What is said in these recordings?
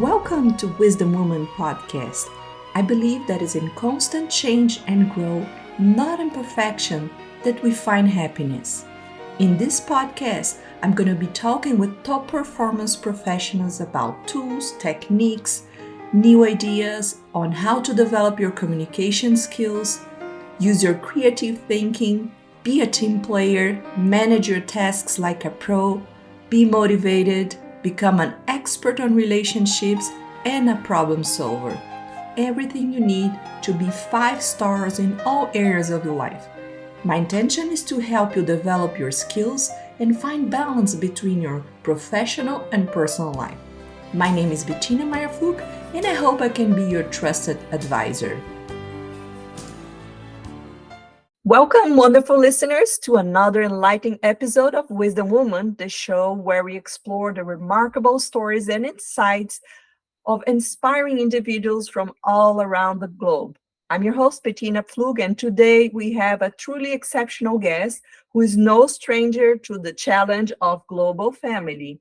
Welcome to Wisdom Woman podcast. I believe that it's in constant change and growth, not in perfection, that we find happiness. In this podcast, I'm going to be talking with top performance professionals about tools, techniques, new ideas on how to develop your communication skills, use your creative thinking, be a team player, manage your tasks like a pro, be motivated, become an expert on relationships, and a problem solver. Everything you need to be 5 stars in all areas of your life. My intention is to help you develop your skills and find balance between your professional and personal life. My name is Betina Pflug, and I hope I can be your trusted advisor. Welcome, wonderful listeners, to another enlightening episode of Wisdom Woman, the show where we explore the remarkable stories and insights of inspiring individuals from all around the globe. I'm your host, Betina Pflug, and today we have a truly exceptional guest who is no stranger to the challenge of global family.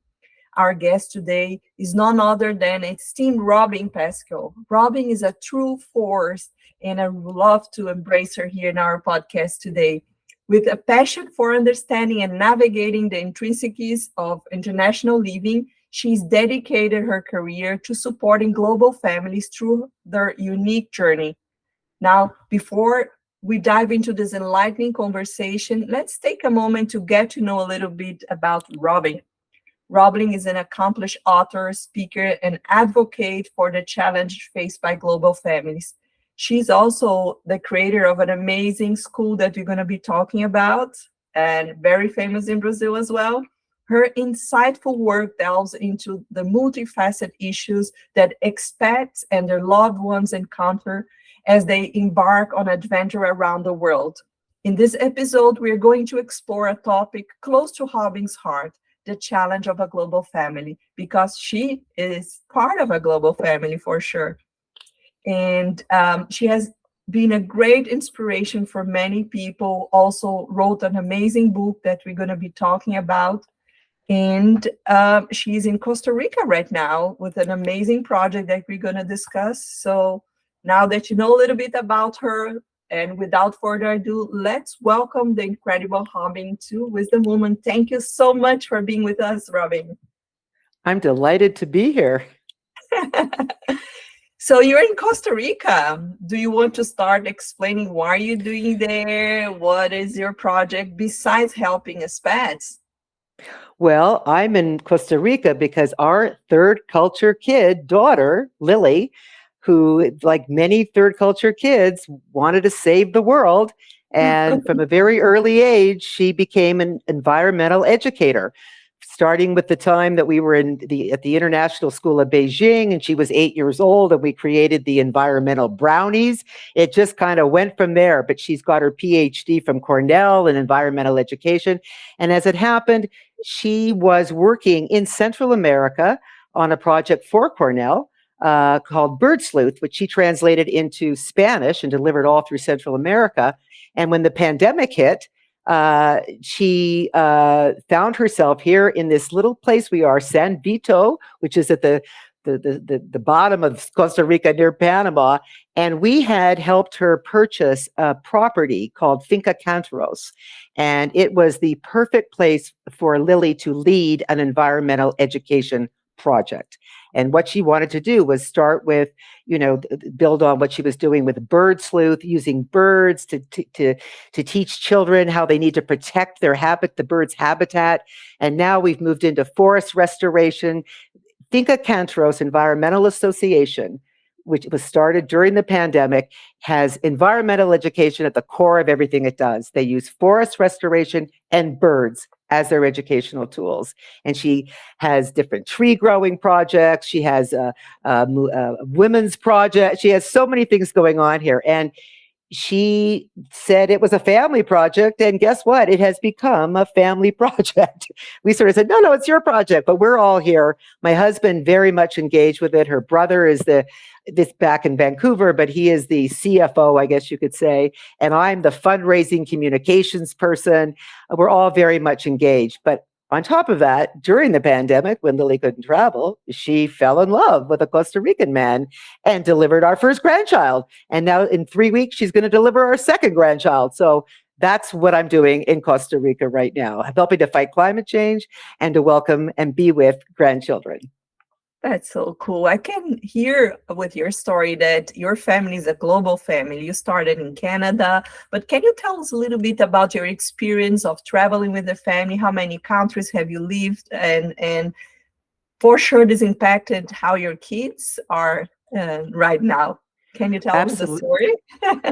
Our guest today is none other than esteemed Robin Pascoe. Robin is a true force, and I would love to embrace her here in our podcast today. With a passion for understanding and navigating the intricacies of international living, she's dedicated her career to supporting global families through their unique journey. Now, before we dive into this enlightening conversation, let's take a moment to get to know a little bit about Robin. Robin is an accomplished author, speaker, and advocate for the challenge faced by global families. She's also the creator of an amazing school that we're going to be talking about, and very famous in Brazil as well. Her insightful work delves into the multifaceted issues that expats and their loved ones encounter as they embark on adventure around the world. In this episode, we're going to explore a topic close to Robin's heart, the challenge of a global family, because she is part of a global family for sure. And she has been a great inspiration for many people, also wrote an amazing book that we're going to be talking about. And she's in Costa Rica right now with an amazing project that we're going to discuss. So now that you know a little bit about her, and without further ado, let's welcome the incredible Robin to Wisdom Woman. Thank you so much for being with us, Robin. I'm delighted to be here. So you're in Costa Rica. Do you want to start explaining why you're doing there? What is your project besides helping expats? Well, I'm in Costa Rica because our third culture daughter, Lily, who, like many third culture kids, wanted to save the world. And from a very early age, she became an environmental educator, starting with the time that we were at the International School of Beijing, and she was 8 years old, and we created the environmental brownies. It just kind of went from there, but she's got her PhD from Cornell in environmental education. And as it happened, she was working in Central America on a project for Cornell called Bird Sleuth, which she translated into Spanish and delivered all through Central America. And when the pandemic hit, she found herself here in this little place we are, San Vito, which is at the bottom of Costa Rica near Panama. And we had helped her purchase a property called Finca Cantaros. And it was the perfect place for Lily to lead an environmental education project. And what she wanted to do was start with, build on what she was doing with Bird Sleuth, using birds to teach children how they need to protect the bird's habitat. And now we've moved into forest restoration. Finca Cantaros Environmental Association, which was started during the pandemic, has environmental education at the core of everything it does. They use forest restoration and birds as their educational tools. And she has different tree growing projects. She has a women's project. She has so many things going on here. And she said it was a family project, and guess what? It has become a family project. We sort of said, no, it's your project, but we're all here. My husband very much engaged with it. Her brother is this back in Vancouver, but he is the CFO, I guess you could say, and I'm the fundraising communications person. We're all very much engaged, but On top of that, during the pandemic, when Lily couldn't travel, she fell in love with a Costa Rican man and delivered our first grandchild. And now in 3 weeks, she's going to deliver our second grandchild. So that's what I'm doing in Costa Rica right now. I'm helping to fight climate change and to welcome and be with grandchildren. That's so cool. I can hear with your story that your family is a global family. You started in Canada, but can you tell us a little bit about your experience of traveling with the family? How many countries have you lived? And for sure, this impacted how your kids are right now. Can you tell us the Absolutely. story?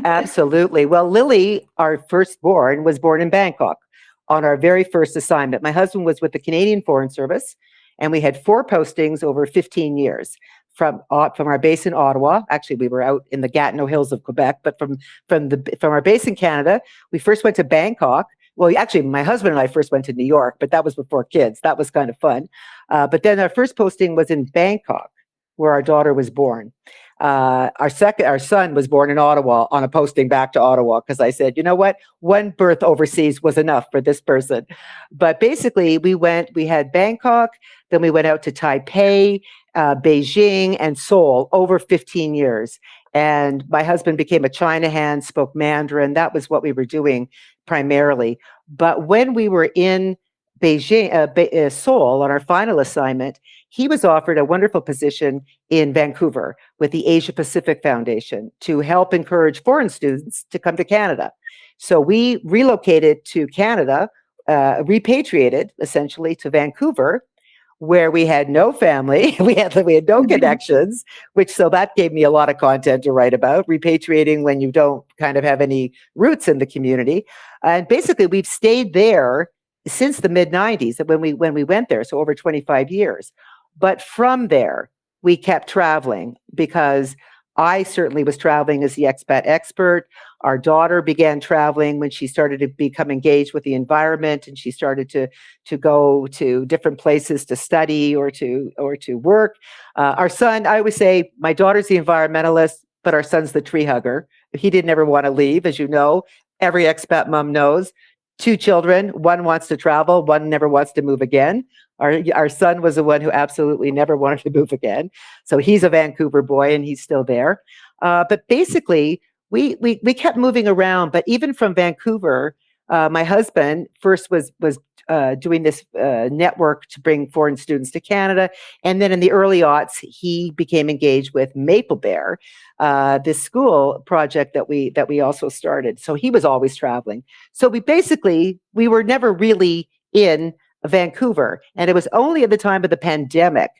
Absolutely. Well, Lily, our firstborn, was born in Bangkok on our very first assignment. My husband was with the Canadian Foreign Service, and we had 4 postings over 15 years from our base in Ottawa. Actually, we were out in the Gatineau Hills of Quebec, but from our base in Canada, we first went to Bangkok. Well, actually, my husband and I first went to New York, but that was before kids. That was kind of fun. But then our first posting was in Bangkok, where our daughter was born. Our son was born in Ottawa on a posting back to Ottawa because I said, you know what, one birth overseas was enough for this person. But basically, we had Bangkok, then we went out to Taipei, Beijing, and Seoul over 15 years. And my husband became a China hand, spoke Mandarin. That was what we were doing primarily. But when we were in Beijing, Seoul on our final assignment, he was offered a wonderful position in Vancouver with the Asia Pacific Foundation to help encourage foreign students to come to Canada. So we relocated to Canada, repatriated essentially to Vancouver, where we had no family, we had no connections, so that gave me a lot of content to write about, repatriating when you don't kind of have any roots in the community. And basically, we've stayed there since the mid 90s when we went there, so over 25 years. But from there, we kept traveling because I certainly was traveling as the expat expert. Our daughter began traveling when she started to become engaged with the environment, and she started to go to different places to study or to work. Our son, I always say, my daughter's the environmentalist, but our son's the tree hugger. He didn't ever want to leave, as you know. Every expat mom knows. 2 children, one wants to travel, one never wants to move again. Our son was the one who absolutely never wanted to move again. So he's a Vancouver boy and he's still there. But basically, we kept moving around. But even from Vancouver, my husband first was doing this network to bring foreign students to Canada. And then in the early aughts, he became engaged with Maple Bear, this school project that we also started. So he was always traveling. So we were never really in Vancouver. And it was only at the time of the pandemic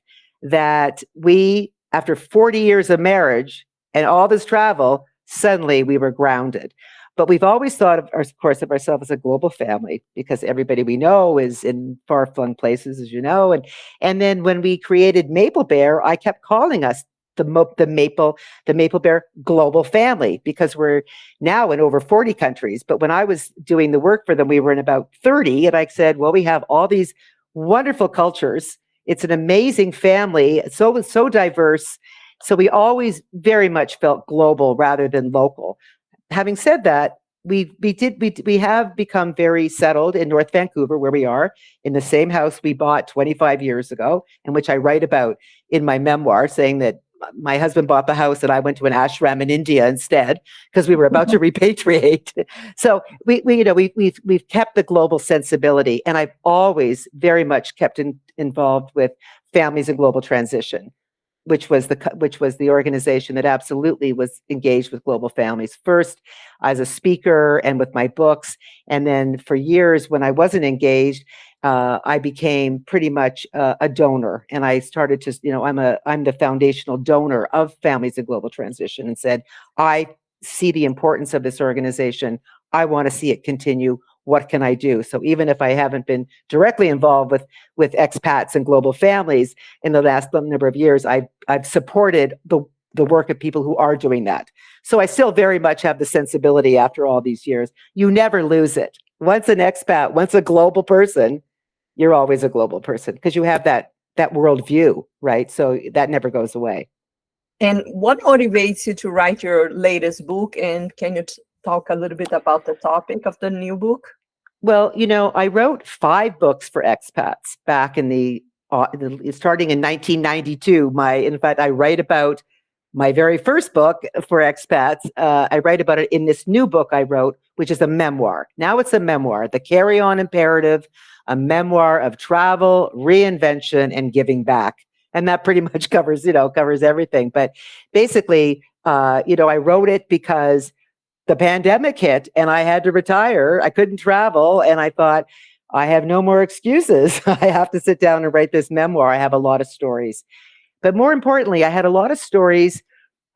that we, after 40 years of marriage and all this travel, suddenly we were grounded. But we've always thought, of course, of ourselves as a global family because everybody we know is in far-flung places, as you know. And then when we created Maple Bear, I kept calling us the Maple Bear global family because we're now in over 40 countries. But when I was doing the work for them, we were in about 30. And I said, well, we have all these wonderful cultures. It's an amazing family, so diverse. So we always very much felt global rather than local. Having said that, we have become very settled in North Vancouver, where we are in the same house we bought 25 years ago, and which I write about in my memoir, saying that my husband bought the house and I went to an ashram in India instead because we were about to repatriate. So we've kept the global sensibility, and I've always very much kept involved with families in global transition, which was the organization that absolutely was engaged with global families first as a speaker and with my books. And then for years when I wasn't engaged, I became pretty much a donor, and I started to, I'm the foundational donor of Families in Global Transition, and said, I see the importance of this organization. I want to see it continue. What can I do? So even if I haven't been directly involved with expats and global families in the last number of years, I've supported the work of people who are doing that. So I still very much have the sensibility after all these years. You never lose it. Once an expat, once a global person, you're always a global person because you have that worldview, right? So that never goes away. And what motivates you to write your latest book? And can you talk a little bit about the topic of the new book? Well, I wrote 5 books for expats back in starting in 1992. In fact, I write about my very first book for expats. I write about it in this new book I wrote, which is a memoir. Now it's a memoir, The Carry On Imperative, a memoir of travel, reinvention, and giving back. And that pretty much covers everything. But basically, I wrote it because the pandemic hit and I had to retire. I couldn't travel. And I thought, I have no more excuses. I have to sit down and write this memoir. I have a lot of stories. But more importantly, I had a lot of stories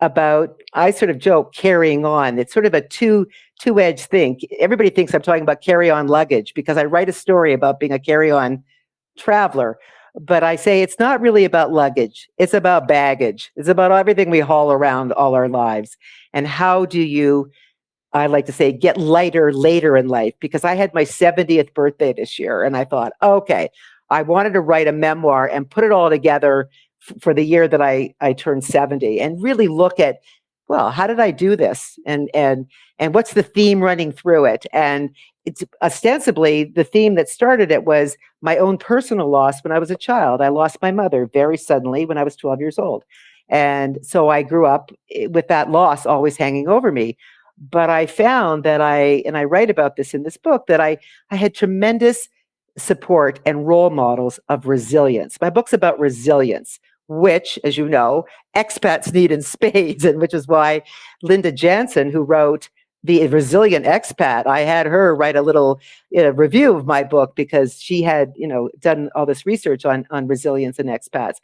about, I sort of joke, carrying on. It's sort of a two-edged thing. Everybody thinks I'm talking about carry-on luggage because I write a story about being a carry-on traveler. But I say it's not really about luggage. It's about baggage. It's about everything we haul around all our lives. And how do you, I like to say, get lighter later in life, because I had my 70th birthday this year and I thought, okay, I wanted to write a memoir and put it all together for the year that I turned 70 and really look at, well, how did I do this? And what's the theme running through it? And it's ostensibly the theme that started it was my own personal loss when I was a child. I lost my mother very suddenly when I was 12 years old. And so I grew up with that loss always hanging over me. But I found that and I write about this in this book, that I had tremendous support and role models of resilience. My book's about resilience, which, as you know, expats need in spades, and which is why Linda Jansen, who wrote The Resilient Expat, I had her write a little review of my book because she had, done all this research on resilience and expats.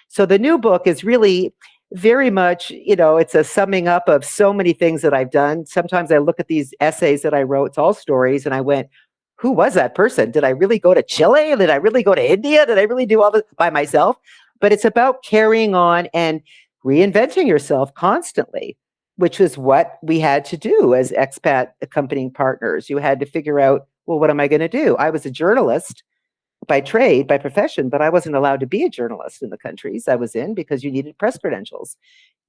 So the new book is really very much, it's a summing up of so many things that I've done. Sometimes I look at these essays that I wrote, it's all stories, and I went, who was that person? Did I really go to Chile? Did I really go to India? Did I really do all this by myself? But it's about carrying on and reinventing yourself constantly, which is what we had to do as expat accompanying partners. You had to figure out, well, what am I going to do? I was a journalist by trade, by profession, but I wasn't allowed to be a journalist in the countries I was in because you needed press credentials.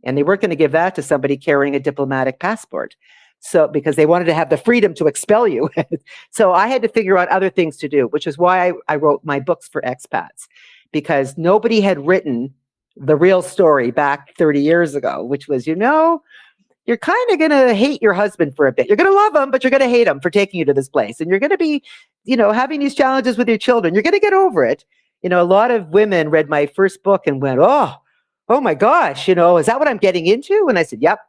And they weren't going to give that to somebody carrying a diplomatic passport. So, because they wanted to have the freedom to expel you. So I had to figure out other things to do, which is why I wrote my books for expats, because nobody had written the real story back 30 years ago, which was, you're kind of going to hate your husband for a bit. You're going to love him, but you're going to hate him for taking you to this place. And you're going to be, having these challenges with your children. You're going to get over it. A lot of women read my first book and went, oh my gosh, is that what I'm getting into? And I said, yep.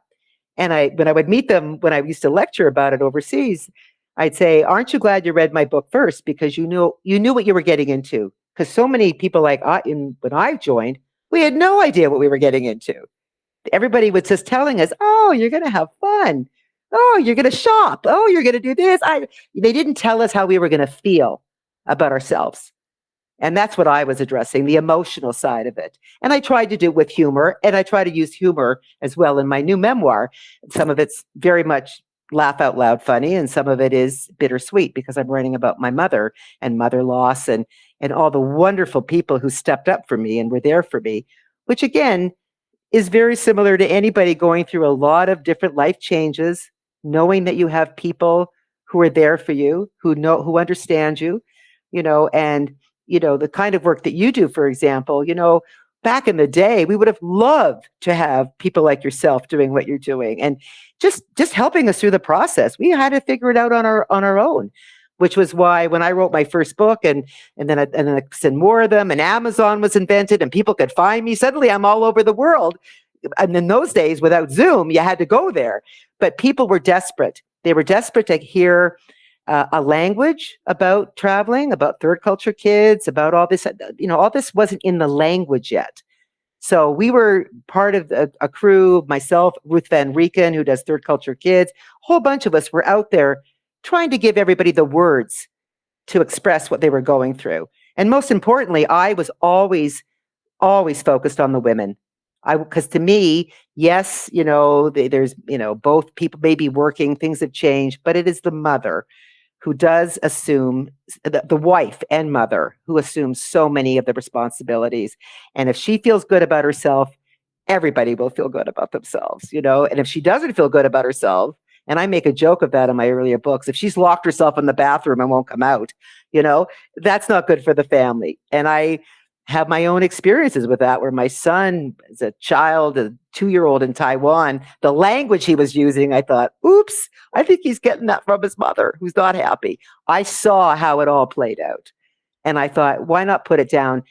And when I would meet them, when I used to lecture about it overseas, I'd say, aren't you glad you read my book first? Because you knew what you were getting into. Because so many people when I joined, we had no idea what we were getting into. Everybody was just telling us, oh, you're going to have fun. Oh, you're going to shop. Oh, you're going to do this. They didn't tell us how we were going to feel about ourselves. And that's what I was addressing, the emotional side of it. And I tried to do it with humor, and I try to use humor as well in my new memoir. Some of it's very much laugh out loud funny, and some of it is bittersweet because I'm writing about my mother and mother loss and all the wonderful people who stepped up for me and were there for me, which again is very similar to anybody going through a lot of different life changes, knowing that you have people who are there for you, who understand you, and the kind of work that you do, for example, back in the day, we would have loved to have people like yourself doing what you're doing and just helping us through the process. We had to figure it out on our own, which was why when I wrote my first book and then I sent more of them, and Amazon was invented and people could find me, suddenly I'm all over the world. And in those days, without Zoom, you had to go there. But people were desperate. They were desperate to hear a language about traveling, about third culture kids, about all this. All this wasn't in the language yet. So we were part of a crew, myself, Ruth Van Rieken, who does third culture kids, a whole bunch of us were out there trying to give everybody the words to express what they were going through. And most importantly, I was always focused on the women. Because to me, yes, there's, both people may be working, things have changed, but it is the mother who does assume, the wife and mother who assumes so many of the responsibilities. And if she feels good about herself, everybody will feel good about themselves, And if she doesn't feel good about herself, And I make a joke of that in my earlier books. If she's locked herself in the bathroom and won't come out, you know, that's not good for the family. And I have my own experiences with that, where my son is a child, a 2-year-old in Taiwan, the language he was using, I thought, oops, I think he's getting that from his mother, who's not happy. I saw how it all played out. And I thought, why not put it down,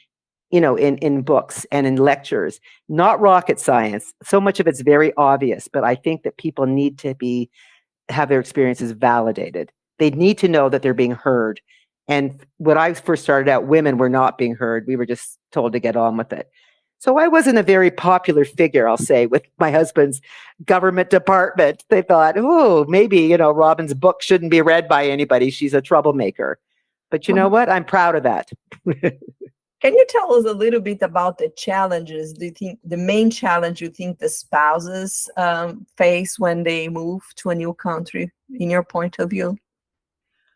in books and in lectures? Not rocket science. So much of it's very obvious, but I think that people need to have their experiences validated. They need to know that they're being heard. And when I first started out, women were not being heard. We were just told to get on with it. So I wasn't a very popular figure, I'll say, with my husband's government department. They thought, oh, maybe, Robin's book shouldn't be read by anybody. She's a troublemaker. But you know what? I'm proud of that. Can you tell us a little bit about the challenges? Do you think the main challenge you think the spouses face when they move to a new country, in your point of view?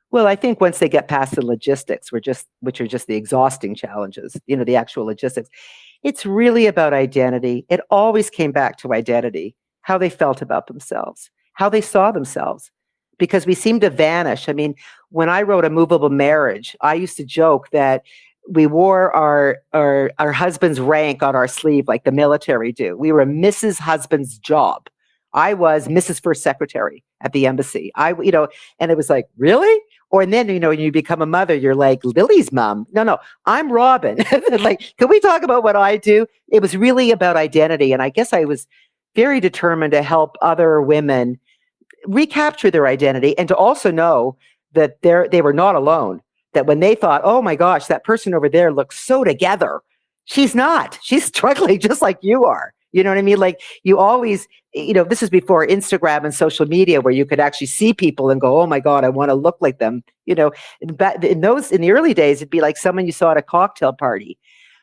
Well, I think once they get past the logistics, which are just the exhausting challenges, the actual logistics, it's really about identity. It always came back to identity, how they felt about themselves, how they saw themselves, because we seem to vanish. I mean, when I wrote A Movable Marriage, I used to joke that we wore our husband's rank on our sleeve like the military do. We were Mrs. Husband's job. I was Mrs. First Secretary at the embassy. And it was like, really? Or and then, when you become a mother, you're like Lily's mom. No, I'm Robin. Like, can we talk about what I do? It was really about identity. And I guess I was very determined to help other women recapture their identity and to also know that they were not alone. That when they thought, oh my gosh, that person over there looks so together, she's not. She's struggling just like you are. You know what I mean? Like, you always, this is before Instagram and social media, where you could actually see people and go, oh my God, I want to look like them. In the early days, it'd be like someone you saw at a cocktail party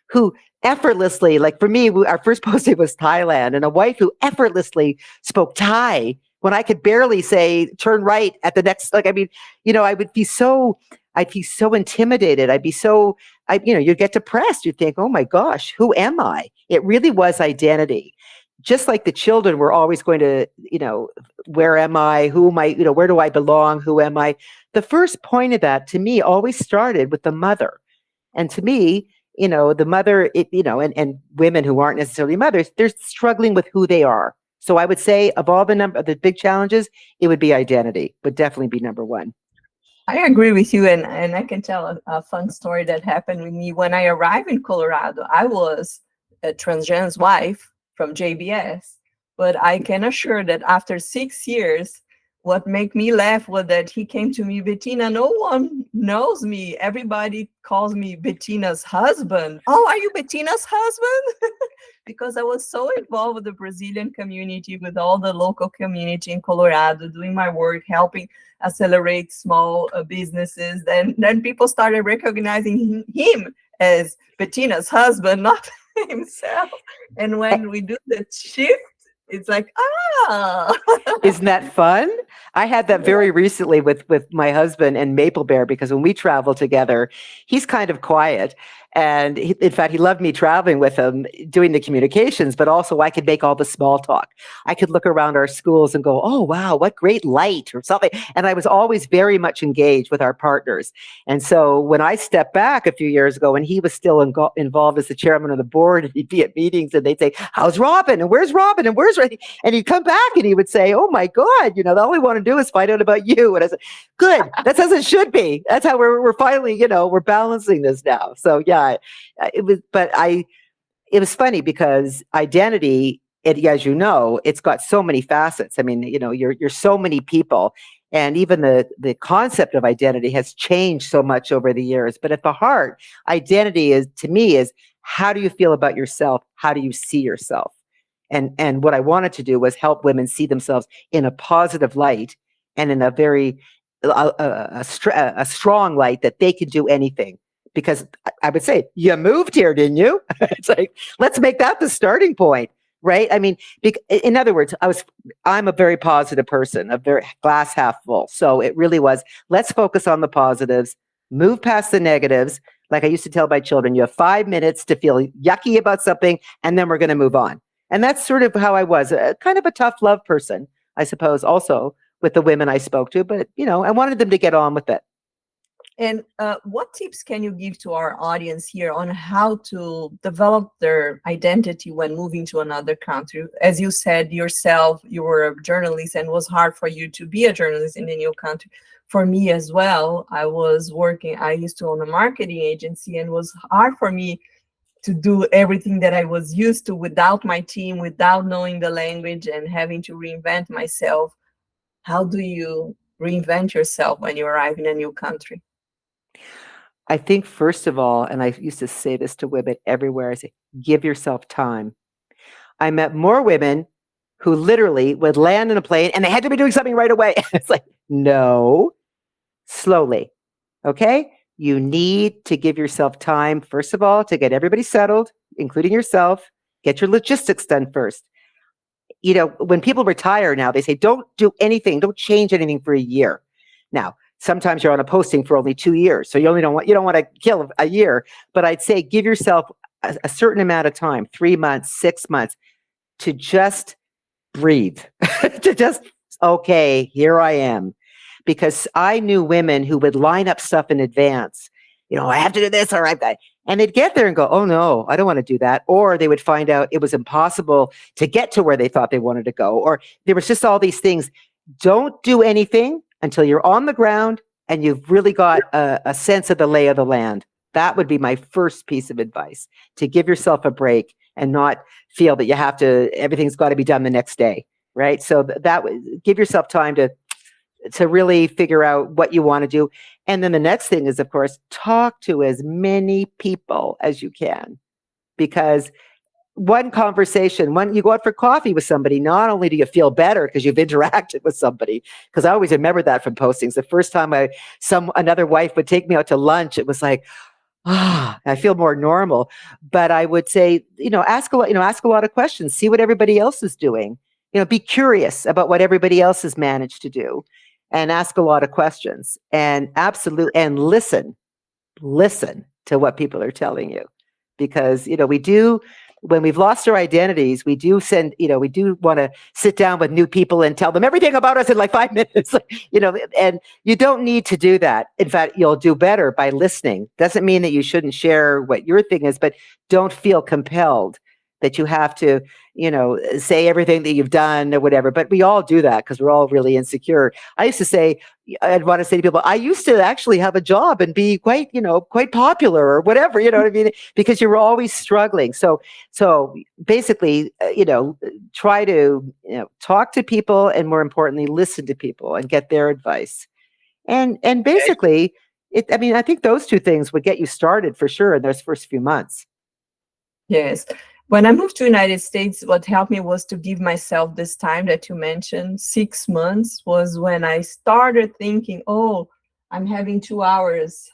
who effortlessly, like for me, our first posting was Thailand, and a wife who effortlessly spoke Thai when I could barely say, turn right at the next, I would be I'd be so intimidated. You'd get depressed. You'd think, oh my gosh, who am I? It really was identity. Just like the children were always going to, where am I? Who am I? Where do I belong? Who am I? The first point of that to me always started with the mother. And to me, the mother, and women who aren't necessarily mothers, they're struggling with who they are. So I would say of all the big challenges, it would be identity, would definitely be number one. I agree with you, and I can tell a fun story that happened with me when I arrived in Colorado. I was a transgender's wife from JBS, but I can assure that after 6 years, what made me laugh was that he came to me, Betina, no one knows me. Everybody calls me Betina's husband. Oh, are you Betina's husband? Because I was so involved with the Brazilian community, with all the local community in Colorado, doing my work, helping accelerate small businesses. Then people started recognizing him as Bettina's husband, not himself. And when we do the shift, it's like, Isn't that fun? I had that very recently with my husband and Maple Bear, because when we travel together, he's kind of quiet. And in fact, he loved me traveling with him, doing the communications, but also I could make all the small talk. I could look around our schools and go, oh, wow, what great light or something. And I was always very much engaged with our partners. And so when I stepped back a few years ago and he was still involved as the chairman of the board, and he'd be at meetings and they'd say, how's Robin? And where's Robin? And where's Robin? And he'd come back and he would say, oh my God, all we want to do is find out about you. And I said, good, that's as it should be. That's how we're finally, we're balancing this now. So yeah, it was funny because identity, as you know, it's got so many facets. I mean, you're so many people, and even the concept of identity has changed so much over the years. But at the heart, identity to me is how do you feel about yourself? How do you see yourself? And what I wanted to do was help women see themselves in a positive light and in a very a strong light that they can do anything. Because I would say, you moved here, didn't you? It's like, let's make that the starting point, right? I mean, in other words, I'm a very positive person, a very glass half full. So it really was, let's focus on the positives, move past the negatives. Like I used to tell my children, you have 5 minutes to feel yucky about something, and then we're going to move on. And that's sort of how I was, kind of a tough love person, I suppose, also with the women I spoke to, but I wanted them to get on with it. And what tips can you give to our audience here on how to develop their identity when moving to another country? As you said yourself, you were a journalist and it was hard for you to be a journalist in a new country. For me as well, I used to own a marketing agency, and it was hard for me to do everything that I was used to without my team, without knowing the language and having to reinvent myself. How do you reinvent yourself when you arrive in a new country? I think, first of all, and I used to say this to women everywhere, I say, give yourself time. I met more women who literally would land in a plane and they had to be doing something right away. It's like, no, slowly. Okay. You need to give yourself time, first of all, to get everybody settled, including yourself. Get your logistics done first. When people retire now, they say, don't do anything, don't change anything for a year. Now, sometimes you're on a posting for only 2 years, so you don't want to kill a year. But I'd say give yourself a certain amount of time, 3 months, 6 months, to just breathe, to just, okay, here I am. Because I knew women who would line up stuff in advance. I have to do this, or I've got, and they'd get there and go, oh no, I don't want to do that. Or they would find out it was impossible to get to where they thought they wanted to go. Or there was just all these things. Don't do anything until you're on the ground and you've really got a sense of the lay of the land. That would be my first piece of advice, to give yourself a break and not feel that everything's got to be done the next day, right? So that give yourself time to really figure out what you want to do. And then the next thing is, of course, talk to as many people as you can, because one conversation, when you go out for coffee with somebody, not only do you feel better because you've interacted with somebody, because I always remember that from postings. The first time another wife would take me out to lunch, it was like, I feel more normal. But I would say, ask a lot of questions, see what everybody else is doing. Be curious about what everybody else has managed to do, and ask a lot of questions, and listen to what people are telling you, because we do, when we've lost our identities, we do want to sit down with new people and tell them everything about us in like 5 minutes, and you don't need to do that. In fact, you'll do better by listening. Doesn't mean that you shouldn't share what your thing is, but don't feel compelled that you have to, say everything that you've done or whatever. But we all do that because we're all really insecure. I'd want to say to people, I used to actually have a job and be quite popular or whatever, you know what I mean? Because you were always struggling. So basically, try to, talk to people, and more importantly, listen to people and get their advice. And basically, I think those two things would get you started for sure in those first few months. Yes. When I moved to the United States, what helped me was to give myself this time that you mentioned. 6 months was when I started thinking, oh, I'm having 2 hours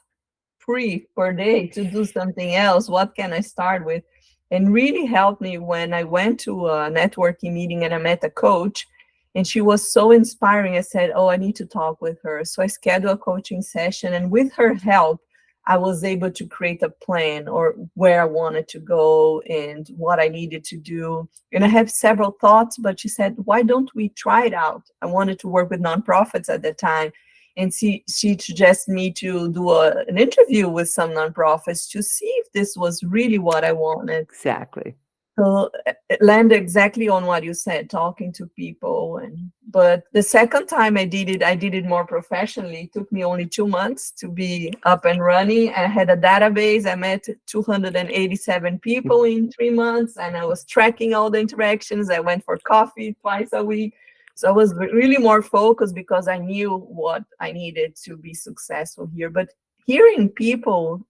free per day to do something else. What can I start with? And really helped me when I went to a networking meeting and I met a coach, and she was so inspiring. I said, oh, I need to talk with her. So I scheduled a coaching session, and with her help, I was able to create a plan, or where I wanted to go and what I needed to do. And I have several thoughts, but she said, why don't we try it out? I wanted to work with nonprofits at the time. And she suggested me to do an interview with some nonprofits to see if this was really what I wanted. Exactly. So it landed exactly on what you said, talking to people. But the second time I did it more professionally. It took me only 2 months to be up and running. I had a database. I met 287 people in 3 months, and I was tracking all the interactions. I went for coffee twice a week. So I was really more focused because I knew what I needed to be successful here. But hearing people,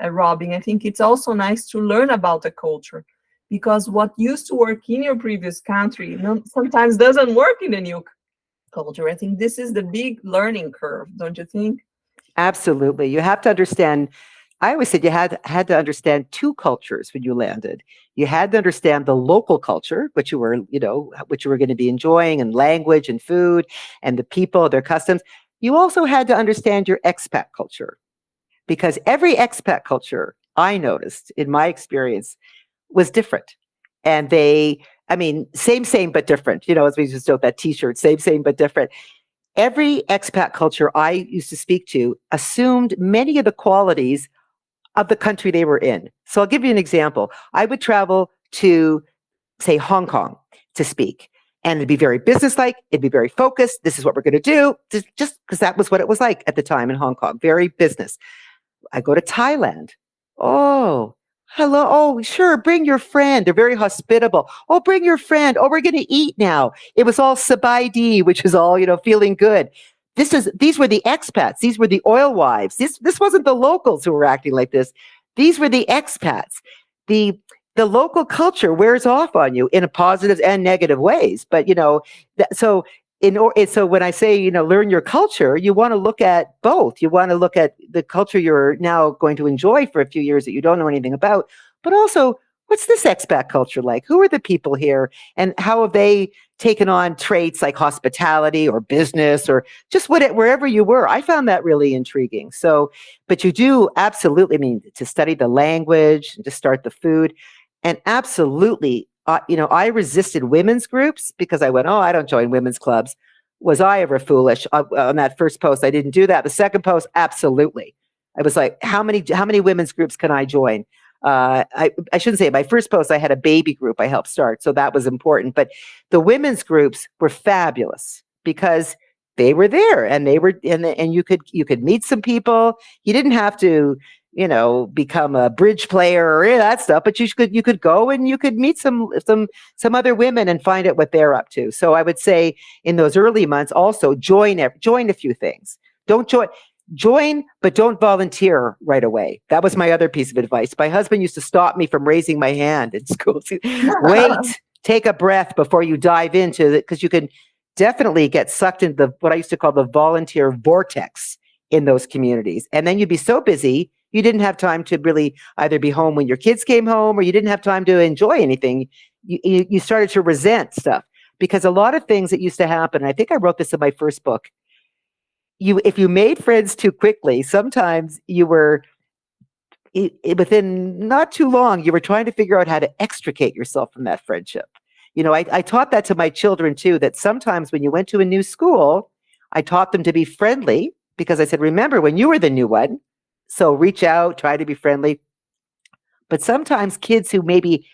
Robin, I think it's also nice to learn about the culture, because what used to work in your previous country sometimes doesn't work in the new culture. I think this is the big learning curve, don't you think? Absolutely. You have to understand. I always said you had to understand two cultures when you landed. You had to understand the local culture, which you were going to be enjoying, and language and food and the people, their customs. You also had to understand your expat culture, because every expat culture I noticed in my experience was different. And same, but different, as we just wrote that t-shirt, same, but different. every expat culture I used to speak to assumed many of the qualities of the country they were in. So I'll give you an example. I would travel to, say, Hong Kong to speak. And it'd be very businesslike. It'd be very focused. This is what we're going to do. Just because that was what it was like at the time in Hong Kong. Very business. I go to Thailand. Oh, hello. Oh, sure. Bring your friend. They're very hospitable. Oh, bring your friend. Oh, we're going to eat now. It was all sabaidi, which is all, feeling good. These were the expats. These were the oil wives. This wasn't the locals who were acting like this. These were the expats. The the local culture wears off on you in a positive and negative ways. But so when I say, learn your culture, you want to look at both. You want to look at the culture you're now going to enjoy for a few years that you don't know anything about, but also what's this expat culture like? Who are the people here, and how have they taken on traits like hospitality or business or just wherever you were? I found that really intriguing. So, but you do absolutely need to study the language and to start the food, and absolutely. I resisted women's groups because I went, oh, I don't join women's clubs. Was I ever foolish? On that first post, I didn't do that. The second post, absolutely. I was like, how many women's groups can I join? I shouldn't say it. My first post, I had a baby group I helped start, so that was important. But the women's groups were fabulous because they were there, and you could meet some people. You didn't have to, become a bridge player or any of that stuff, but you could go and you could meet some other women and find out what they're up to. So I would say in those early months, also join a few things. Don't join, but don't volunteer right away. That was my other piece of advice. My husband used to stop me from raising my hand in school. Wait, take a breath before you dive into it, because you can definitely get sucked into what I used to call the volunteer vortex in those communities. And then you'd be so busy, you didn't have time to really either be home when your kids came home, or you didn't have time to enjoy anything. You started to resent stuff, because a lot of things that used to happen, I think I wrote this in my first book, if you made friends too quickly, sometimes you were within not too long, you were trying to figure out how to extricate yourself from that friendship. I taught that to my children too, that sometimes when you went to a new school, I taught them to be friendly, because I said, remember when you were the new one, so reach out, try to be friendly. But sometimes kids who maybe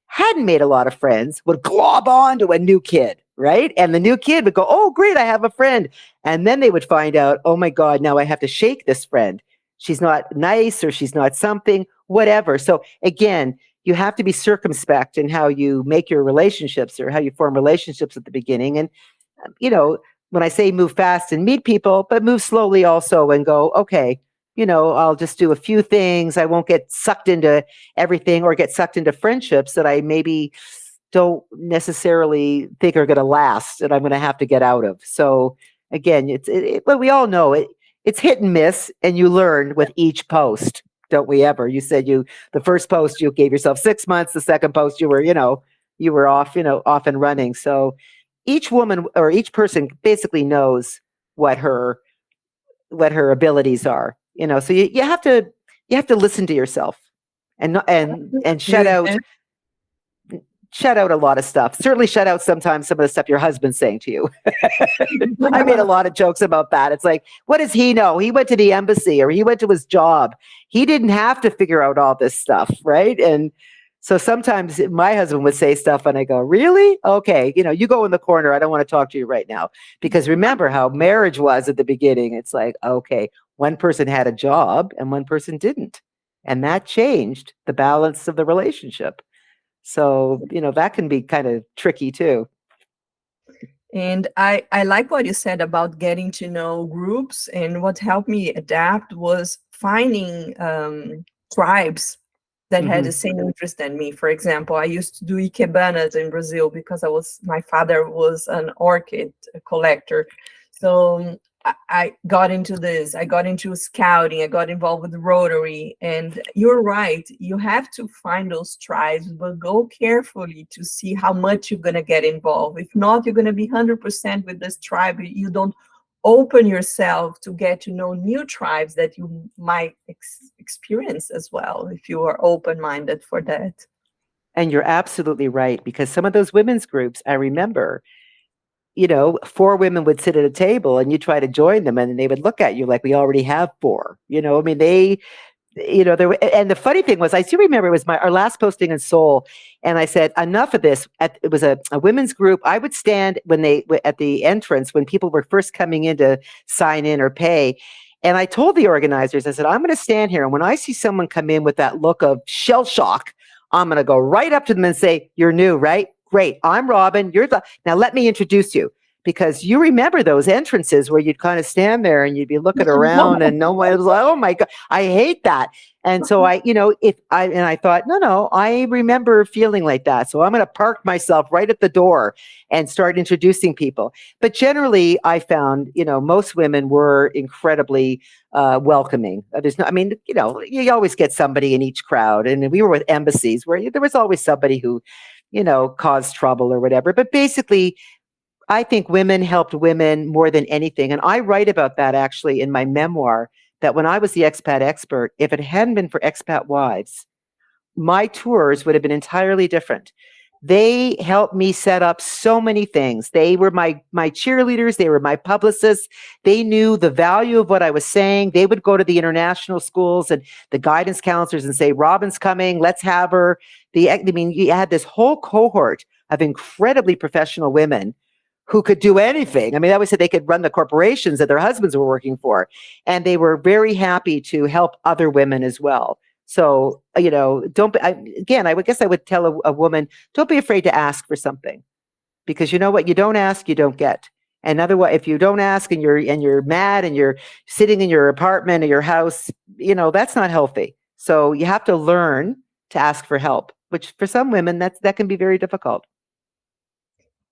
hadn't made a lot of friends would glob on to a new kid, right? And the new kid would go, oh, great, I have a friend. And then they would find out, oh my God, now I have to shake this friend. She's not nice, or she's not something, whatever. So again, you have to be circumspect in how you make your relationships, or how you form relationships at the beginning. And, when I say move fast and meet people, but move slowly also, and go, okay, I'll just do a few things. I won't get sucked into everything, or get sucked into friendships that I maybe don't necessarily think are going to last, and I'm going to have to get out of. So again, but we all know it's hit and miss, and you learn with each post, don't we ever? You said the first post you gave yourself 6 months, the second post you were off, off and running. So each woman or each person basically knows what her abilities are. So you have to listen to yourself, and shut out a lot of stuff. Certainly shut out sometimes some of the stuff your husband's saying to you. I made a lot of jokes about that. It's like, what does he know? He went to the embassy, or he went to his job. He didn't have to figure out all this stuff, right? And so sometimes my husband would say stuff, and I go, really? Okay, you go in the corner. I don't want to talk to you right now. Because remember how marriage was at the beginning. It's like, okay, one person had a job and one person didn't. And that changed the balance of the relationship. So, that can be kind of tricky too. And I like what you said about getting to know groups. And what helped me adapt was finding tribes that had the same interest than me. For example, I used to do ikebanas in Brazil because my father was an orchid collector. So I got into this. I got into scouting. I got involved with Rotary. And you're right. You have to find those tribes, but go carefully to see how much you're going to get involved. If not, you're going to be 100% with this tribe. You don't open yourself to get to know new tribes that you might experience as well, if you are open-minded for that. And you're absolutely right, because some of those women's groups, I remember, four women would sit at a table and you try to join them and they would look at you like we already have four. I mean, there were, and the funny thing was, I still remember it was our last posting in Seoul, and I said, enough of this. It was a women's group. I would stand at the entrance when people were first coming in to sign in or pay. And I told the organizers, I said, I'm going to stand here. And when I see someone come in with that look of shell shock, I'm going to go right up to them and say, you're new, right? Great. I'm Robin. Now let me introduce you. Because you remember those entrances where you'd kind of stand there and you'd be looking around and no one was like, oh my God, I hate that. And so I thought, no, I remember feeling like that. So I'm going to park myself right at the door and start introducing people. But generally I found, most women were incredibly welcoming. You always get somebody in each crowd. And we were with embassies where there was always somebody who, caused trouble or whatever. But basically, I think women helped women more than anything. And I write about that actually in my memoir, that when I was the expat expert, if it hadn't been for expat wives, my tours would have been entirely different. They helped me set up so many things. They were my cheerleaders. They were my publicists. They knew the value of what I was saying. They would go to the international schools and the guidance counselors and say, Robin's coming, let's have her. You had this whole cohort of incredibly professional women who could do anything. I mean, I always said they could run the corporations that their husbands were working for. And they were very happy to help other women as well. So, I would guess I would tell a woman, don't be afraid to ask for something, because you know what, you don't ask, you don't get. And otherwise, if you don't ask and you're mad and you're sitting in your apartment or your house, that's not healthy. So you have to learn to ask for help, which for some women, that can be very difficult.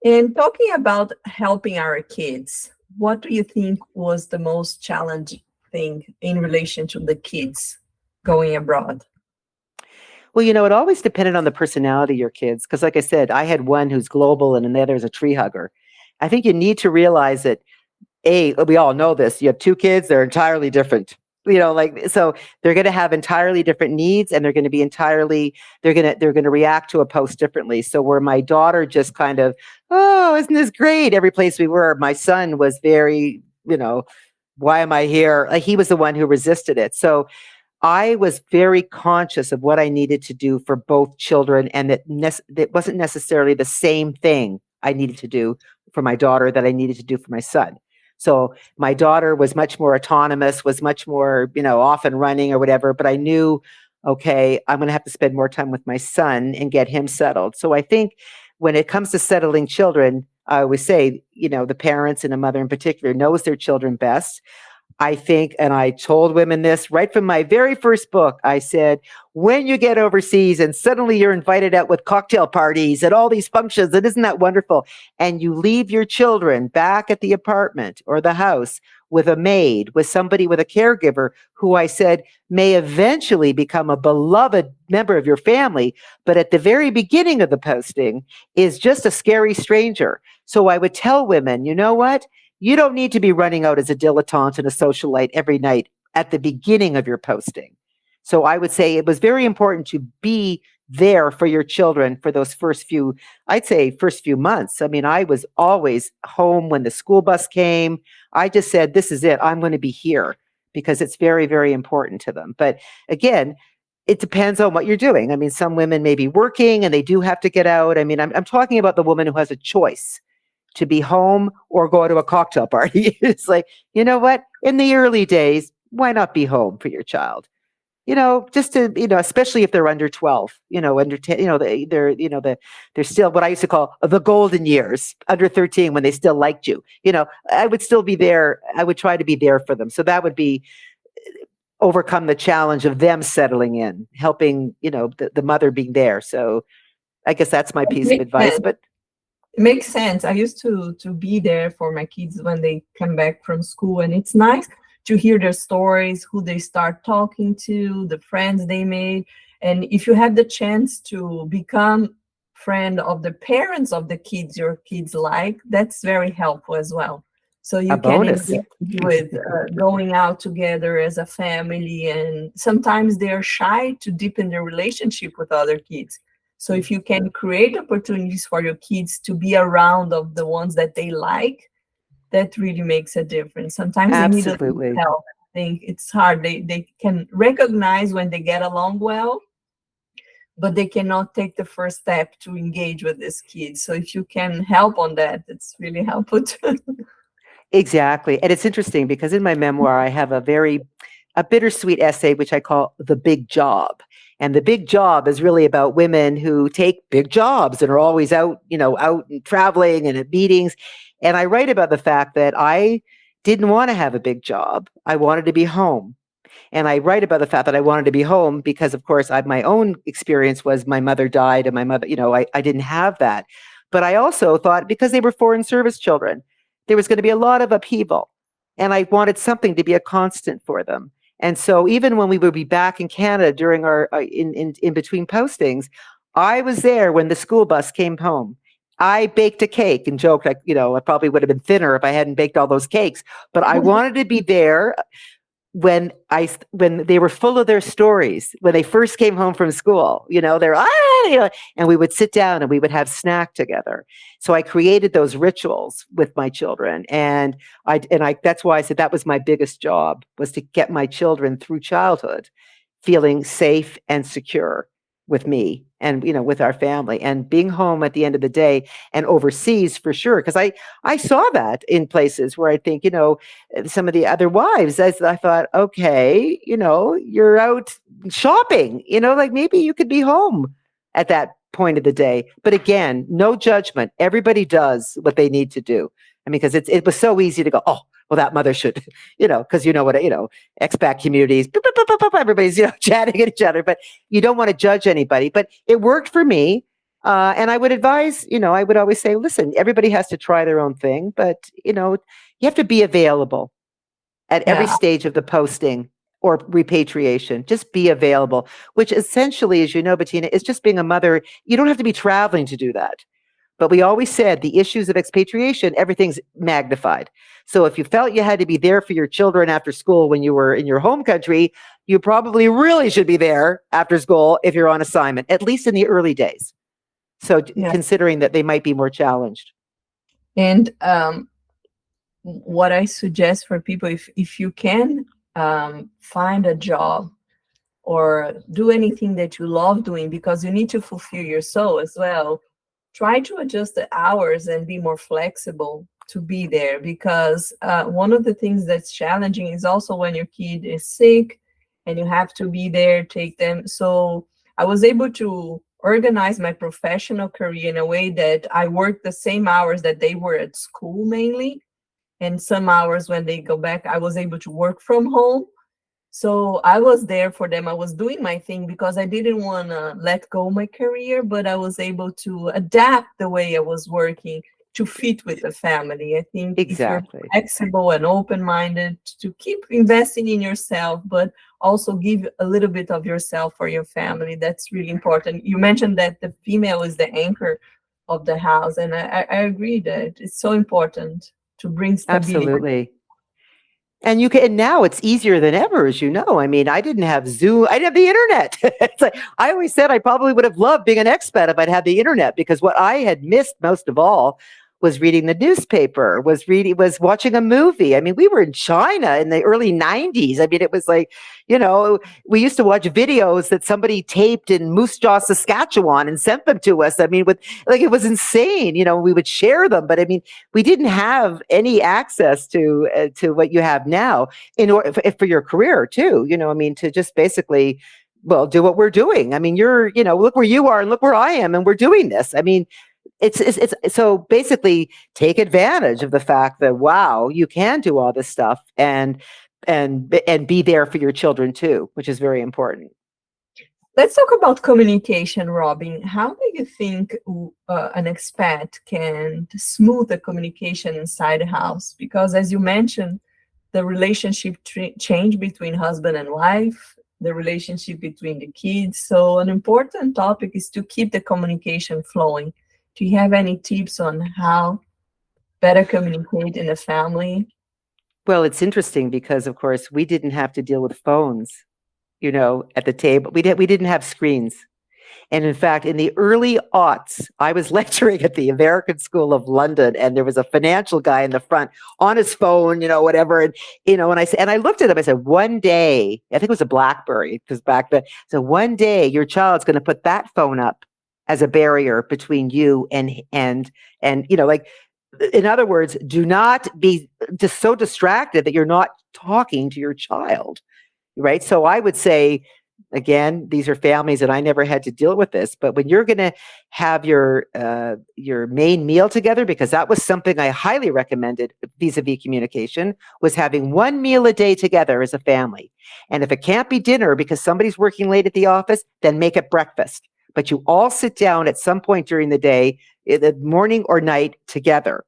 And talking about helping our kids, what do you think was the most challenging thing in relation to the kids going abroad? Well, it always depended on the personality of your kids. Because like I said, I had one who's global and the other is a tree hugger. I think you need to realize that, we all know this, you have two kids, they're entirely different. So they're going to have entirely different needs, and they're going to be they're going to react to a post differently. So where my daughter just kind of, oh, isn't this great? Every place we were, my son was very, why am I here? Like, he was the one who resisted it. So I was very conscious of what I needed to do for both children, and that wasn't necessarily the same thing I needed to do for my daughter that I needed to do for my son. So my daughter was much more autonomous, was much more, off and running or whatever, but I knew, okay, I'm going to have to spend more time with my son and get him settled. So I think when it comes to settling children, I always say, the parents, and a mother in particular, knows their children best. I think, and I told women this right from my very first book, I said, when you get overseas and suddenly you're invited out with cocktail parties and all these functions, and isn't that wonderful? And you leave your children back at the apartment or the house with a maid, with somebody, with a caregiver who I said may eventually become a beloved member of your family, but at the very beginning of the posting is just a scary stranger. So I would tell women, you know what? You don't need to be running out as a dilettante and a socialite every night at the beginning of your posting. So I would say it was very important to be there for your children for those first few months. I mean, I was always home when the school bus came. I just said, this is it. I'm going to be here, because it's very, very important to them. But again, it depends on what you're doing. I mean, some women may be working and they do have to get out. I mean, I'm talking about the woman who has a choice to be home or go to a cocktail party. It's like, you know what? In the early days, why not be home for your child? Just to, especially if they're under 12, under 10, they're still what I used to call the golden years, under 13, when they still liked you. I would still be there. I would try to be there for them. So that would be overcome the challenge of them settling in, helping, the mother being there. So I guess that's my piece of advice. But it makes sense. I used to be there for my kids when they come back from school, and it's nice to hear their stories, who they start talking to, the friends they made. And if you have the chance to become friend of the parents of the kids your kids like, that's very helpful as well. So you can engage with going out together as a family, and sometimes they're shy to deepen their relationship with other kids. So if you can create opportunities for your kids to be around of the ones that they like, that really makes a difference. Sometimes they need a little Absolutely. help. I think it's hard. They can recognize when they get along well, but they cannot take the first step to engage with these kids. So if you can help on that, it's really helpful too. Exactly. And it's interesting because in my memoir, I have a bittersweet essay, which I call The Big Job. And the big job is really about women who take big jobs and are always out, out and traveling and at meetings. And I write about the fact that I didn't want to have a big job. I wanted to be home. And I write about the fact that I wanted to be home because, of course, my own experience was my mother died and my mother, I didn't have that. But I also thought because they were foreign service children, there was going to be a lot of upheaval. And I wanted something to be a constant for them. And so even when we would be back in Canada during our in between postings, I was there when the school bus came home. I baked a cake and joked like, I probably would have been thinner if I hadn't baked all those cakes, but I wanted to be there when they were full of their stories when they first came home from school. They're and we would sit down and we would have snack together. So I created those rituals with my children, and I that's why I said that was my biggest job, was to get my children through childhood feeling safe and secure with me and with our family, and being home at the end of the day, and overseas for sure, because I saw that in places where I think some of the other wives, as I thought, okay, you're out shopping, like maybe you could be home at that point of the day. But again, no judgment. Everybody does what they need to do. I mean, because it was so easy to go, oh, well, that mother should, because expat communities, everybody's, chatting at each other, but you don't want to judge anybody. But it worked for me. And I would advise, I would always say, listen, everybody has to try their own thing, but, you have to be available at every Yeah, stage of the posting or repatriation. Just be available, which essentially, as you know, Betina, is just being a mother. You don't have to be traveling to do that. But we always said the issues of expatriation, everything's magnified. So if you felt you had to be there for your children after school when you were in your home country, you probably really should be there after school if you're on assignment, at least in the early days. So yeah. considering that they might be more challenged. And what I suggest for people, if you can find a job or do anything that you love doing, because you need to fulfill your soul as well, try to adjust the hours and be more flexible to be there, because one of the things that's challenging is also when your kid is sick and you have to be there, take them. So I was able to organize my professional career in a way that I worked the same hours that they were at school mainly, and some hours when they go back I was able to work from home. So I was there for them. I was doing my thing because I didn't want to let go my career, but I was able to adapt the way I was working to fit with the family. I think if you're Exactly. flexible and open-minded to keep investing in yourself, but also give a little bit of yourself for your family, that's really important. You mentioned that the female is the anchor of the house, and I agree that it's so important to bring stability. Absolutely. And now it's easier than ever, as you know. I mean, I didn't have Zoom, I didn't have the internet. It's like I always said I probably would have loved being an expat if I'd had the internet, because what I had missed most of all was reading the newspaper, was watching a movie. I mean, we were in China in the early 90s. I mean, it was like, we used to watch videos that somebody taped in Moose Jaw, Saskatchewan and sent them to us. I mean, it was insane. We would share them, but I mean, we didn't have any access to what you have now in order for your career too. I mean, to just basically, well, do what we're doing. I mean, look where you are and look where I am, and we're doing this. I mean, it's so basically take advantage of the fact that, wow, you can do all this stuff and be there for your children too, which is very important. Let's talk about communication, Robin. How do you think an expat can smooth the communication inside the house? Because as you mentioned, the relationship change between husband and wife, the relationship between the kids. So an important topic is to keep the communication flowing. Do you have any tips on how better communicate in the family? Well, it's interesting because, of course, we didn't have to deal with phones, at the table. We didn't have screens. And in fact, in the early aughts, I was lecturing at the American School of London, and there was a financial guy in the front on his phone, whatever. And, and I looked at him, I said, one day, I think it was a BlackBerry, because back then, so one day your child's going to put that phone up as a barrier between you and, like, in other words, do not be just so distracted that you're not talking to your child. Right. So I would say, again, these are families, and I never had to deal with this, but when you're going to have your main meal together, because that was something I highly recommended vis-a-vis communication, was having one meal a day together as a family. And if it can't be dinner because somebody's working late at the office, then make it breakfast. But you all sit down at some point during the day, the morning or night together,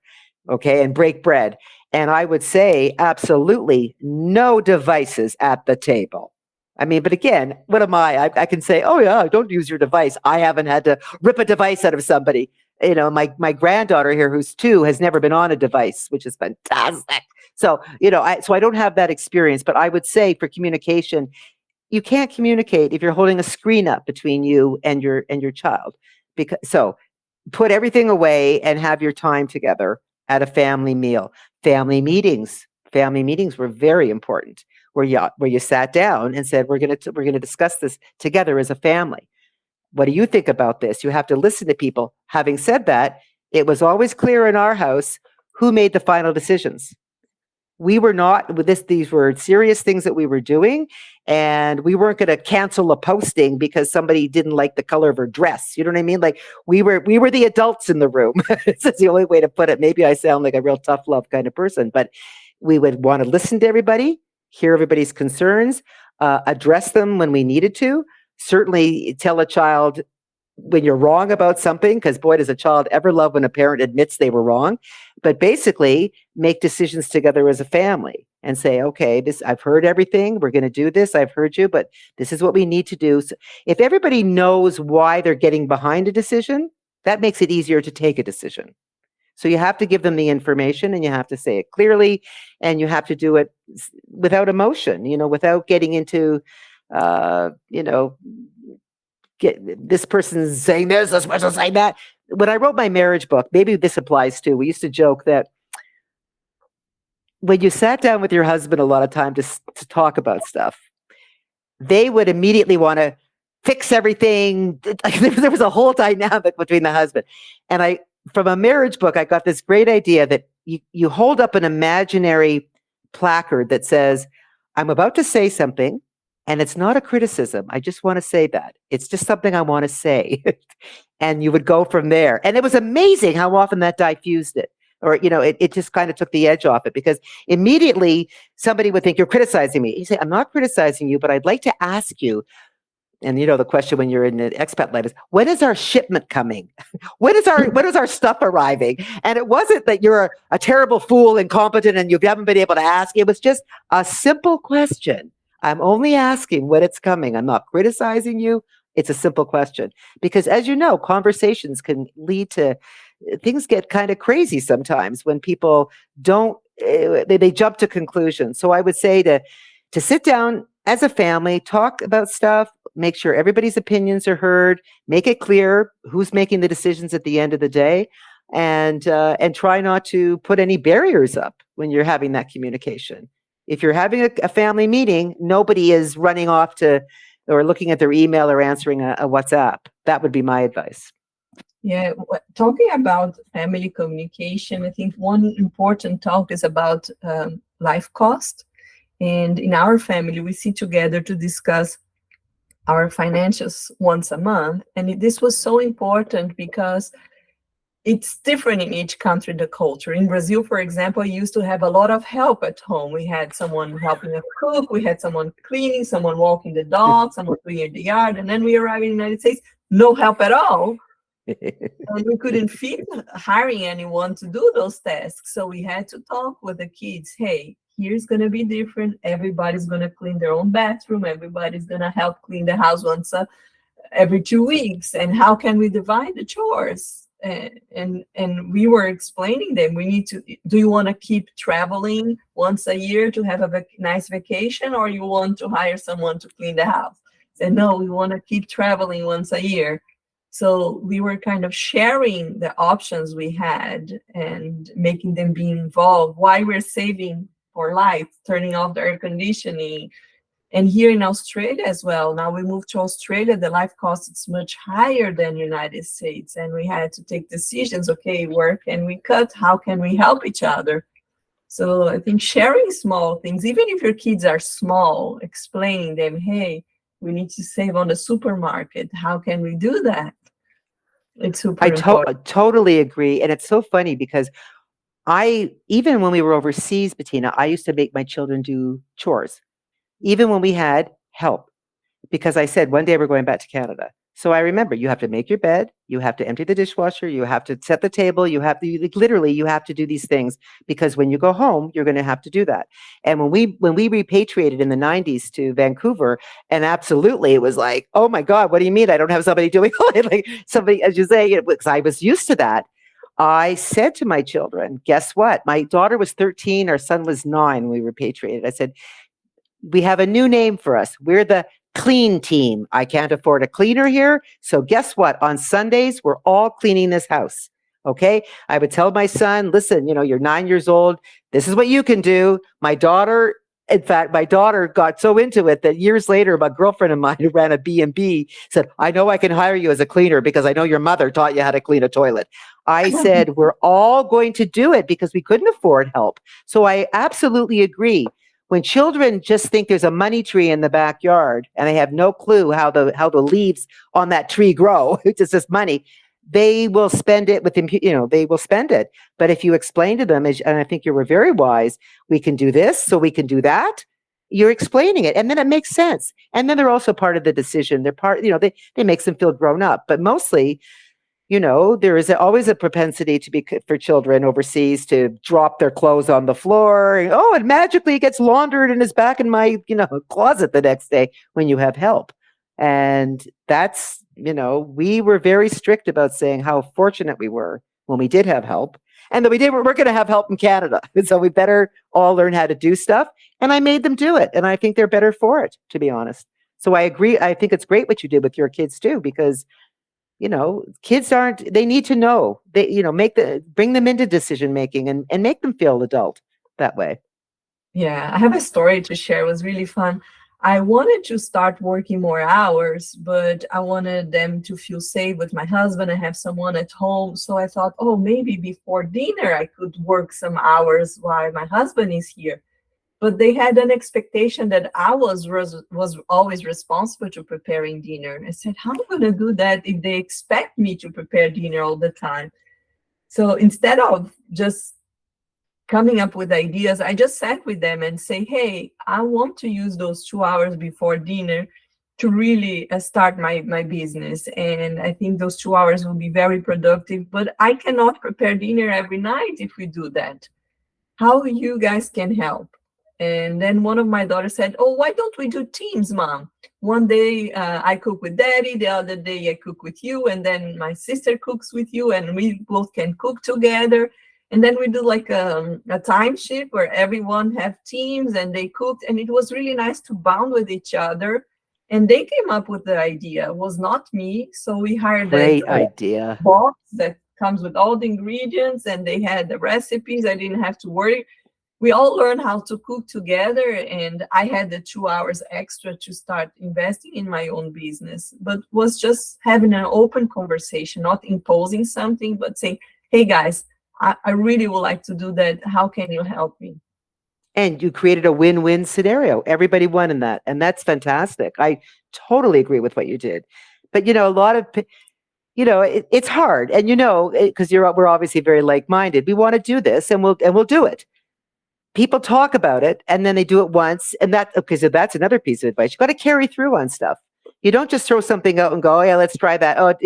okay, and break bread. And I would say absolutely no devices at the table. I mean, but again, what am I? I can say, oh yeah, don't use your device. I haven't had to rip a device out of somebody. My granddaughter here, who's 2, has never been on a device, which is fantastic. So, I don't have that experience, but I would say for communication, you can't communicate if you're holding a screen up between you and your child. So put everything away and have your time together at a family meal. Family meetings were very important, where you sat down and said, we're going to discuss this together as a family. What do you think about this? You have to listen to people. Having said that, it was always clear in our house who made the final decisions. We were not with this. These were serious things that we were doing, and we weren't going to cancel a posting because somebody didn't like the color of her dress. You know what I mean? Like we were the adults in the room. That's the only way to put it. Maybe I sound like a real tough love kind of person, but we would want to listen to everybody, hear everybody's concerns, address them when we needed to. Certainly tell a child when you're wrong about something, because boy, does a child ever love when a parent admits they were wrong. But basically make decisions together as a family and say, okay, I've heard everything. We're going to do this. I've heard you, but this is what we need to do. So if everybody knows why they're getting behind a decision, that makes it easier to take a decision. So you have to give them the information, and you have to say it clearly, and you have to do it without emotion, without getting into, get this person's saying this person's saying that. When I wrote my marriage book, maybe this applies too. We used to joke that when you sat down with your husband a lot of time to talk about stuff, they would immediately want to fix everything. There was a whole dynamic between the husband. And from a marriage book, I got this great idea that you hold up an imaginary placard that says, I'm about to say something, and it's not a criticism. I just want to say that. It's just something I want to say. And you would go from there. And it was amazing how often that diffused it. Or, it just kind of took the edge off it, because immediately somebody would think you're criticizing me. You say, I'm not criticizing you, but I'd like to ask you. And the question when you're in an expat life is, when is our shipment coming? when is our stuff arriving? And it wasn't that you're a terrible fool, incompetent, and you haven't been able to ask. It was just a simple question. I'm only asking when it's coming. I'm not criticizing you. It's a simple question. Because as you know, conversations can lead to things get kind of crazy sometimes when people don't, they jump to conclusions. So I would say to sit down as a family, talk about stuff, make sure everybody's opinions are heard, make it clear who's making the decisions at the end of the day, and try not to put any barriers up when you're having that communication. If you're having a family meeting, nobody is running off or looking at their email or answering a WhatsApp. That would be my advice. Yeah, talking about family communication, I think one important talk is about life cost. And in our family, we sit together to discuss our financials once a month. And this was so important because it's different in each country, the culture. In Brazil, for example, I used to have a lot of help at home. We had someone helping us cook, we had someone cleaning, someone walking the dog, someone cleaning the yard. And then we arrived in the United States, no help at all. And we couldn't fit hiring anyone to do those tasks. So we had to talk with the kids. Hey, here's going to be different. Everybody's going to clean their own bathroom. Everybody's going to help clean the house once every 2 weeks. And how can we divide the chores? And we were explaining them, do you want to keep traveling once a year to have a nice vacation, or you want to hire someone to clean the house? said, no, we want to keep traveling once a year. So we were kind of sharing the options we had and making them be involved. Why we're saving for life, turning off the air conditioning. And here in Australia as well, now we moved to Australia, the life cost is much higher than United States. And we had to take decisions, okay, where can we cut? How can we help each other? So I think sharing small things, even if your kids are small, explaining them, hey, we need to save on the supermarket. How can we do that? It's super important. Totally agree. And it's so funny because even when we were overseas, Bettina, I used to make my children do chores, even when we had help, because I said one day we're going back to Canada. So I remember you have to make your bed, you have to empty the dishwasher, you have to set the table, literally you have to do these things because when you go home, you're going to have to do that. And when we repatriated in the 90s to Vancouver, and absolutely it was like, oh my God, what do you mean I don't have somebody doing like somebody, as you say, because I was used to that. I said to my children, guess what? My daughter was 13, our son was 9 when we repatriated. I said, we have a new name for us. We're the clean team. I can't afford a cleaner here. So guess what? On Sundays, we're all cleaning this house. Okay. I would tell my son, listen, you're 9 years old. This is what you can do. In fact, my daughter got so into it that years later, my girlfriend of mine who ran a B&B said, I know I can hire you as a cleaner because I know your mother taught you how to clean a toilet. I said, we're all going to do it because we couldn't afford help. So I absolutely agree. When children just think there's a money tree in the backyard and they have no clue how the leaves on that tree grow, it's just money, they will spend it they will spend it. But if you explain to them, and I think you were very wise, we can do this, so we can do that. You're explaining it, and then it makes sense. And then they're also part of the decision. They're part, they makes them feel grown up. But mostly, there is always a propensity for children overseas to drop their clothes on the floor. And, it magically gets laundered and is back in my, closet the next day when you have help. And that's, we were very strict about saying how fortunate we were when we did have help and that we're going to have help in Canada. So we better all learn how to do stuff. And I made them do it. And I think they're better for it, to be honest. So I agree. I think it's great what you did with your kids too, because kids they need to know, bring them into decision making and make them feel adult that way. Yeah, I have a story to share. It was really fun. I wanted to start working more hours, but I wanted them to feel safe with my husband and have someone at home. So I thought, maybe before dinner I could work some hours while my husband is here. But they had an expectation that I was always responsible to preparing dinner. I said, how am I going to do that if they expect me to prepare dinner all the time? So instead of just coming up with ideas, I just sat with them and say, hey, I want to use those 2 hours before dinner to really start my business. And I think those 2 hours will be very productive, but I cannot prepare dinner every night if we do that. How you guys can help? And then one of my daughters said, why don't we do teams, Mom? One day I cook with Daddy, the other day I cook with you, and then my sister cooks with you, and we both can cook together. And then we do like a time shift where everyone have teams and they cooked, and it was really nice to bond with each other. And they came up with the idea. It was not me. So we hired Great idea. box that comes with all the ingredients, and they had the recipes. I didn't have to worry. We all learned how to cook together, and I had the 2 hours extra to start investing in my own business, but was just having an open conversation, not imposing something, but saying, hey guys, I really would like to do that. How can you help me? And you created a win-win scenario. Everybody won in that. And that's fantastic. I totally agree with what you did. But, a lot of, it's hard. And, because we're obviously very like-minded. We want to do this and we'll do it. People talk about it and then they do it once. And so that's another piece of advice. You got to carry through on stuff. You don't just throw something out and go, yeah, let's try that.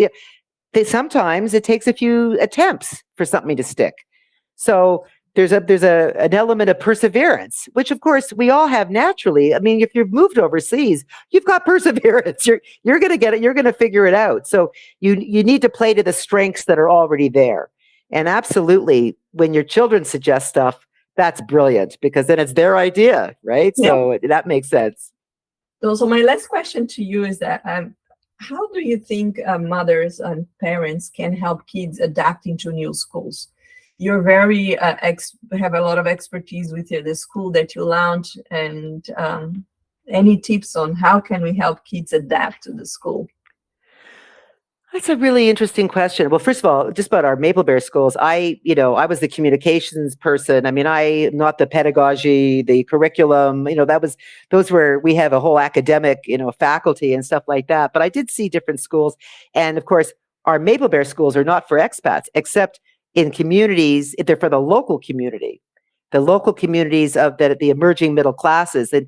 Sometimes it takes a few attempts for something to stick. So there's an element of perseverance, which of course we all have naturally. I mean, if you've moved overseas, you've got perseverance. You're going to get it. You're going to figure it out. So you need to play to the strengths that are already there. And absolutely, when your children suggest stuff, that's brilliant because then it's their idea, right? Yeah. So that makes sense. So my last question to you is that how do you think mothers and parents can help kids adapting to new schools? You're very have a lot of expertise with the school that you launch, and any tips on how can we help kids adapt to the school? That's a really interesting question. Well, first of all, just about our Maple Bear schools, I was the communications person. I mean, not the pedagogy, the curriculum, those were, we have a whole academic, faculty and stuff like that. But I did see different schools. And of course, our Maple Bear schools are not for expats, except in communities, they're for the local communities of the emerging middle classes. And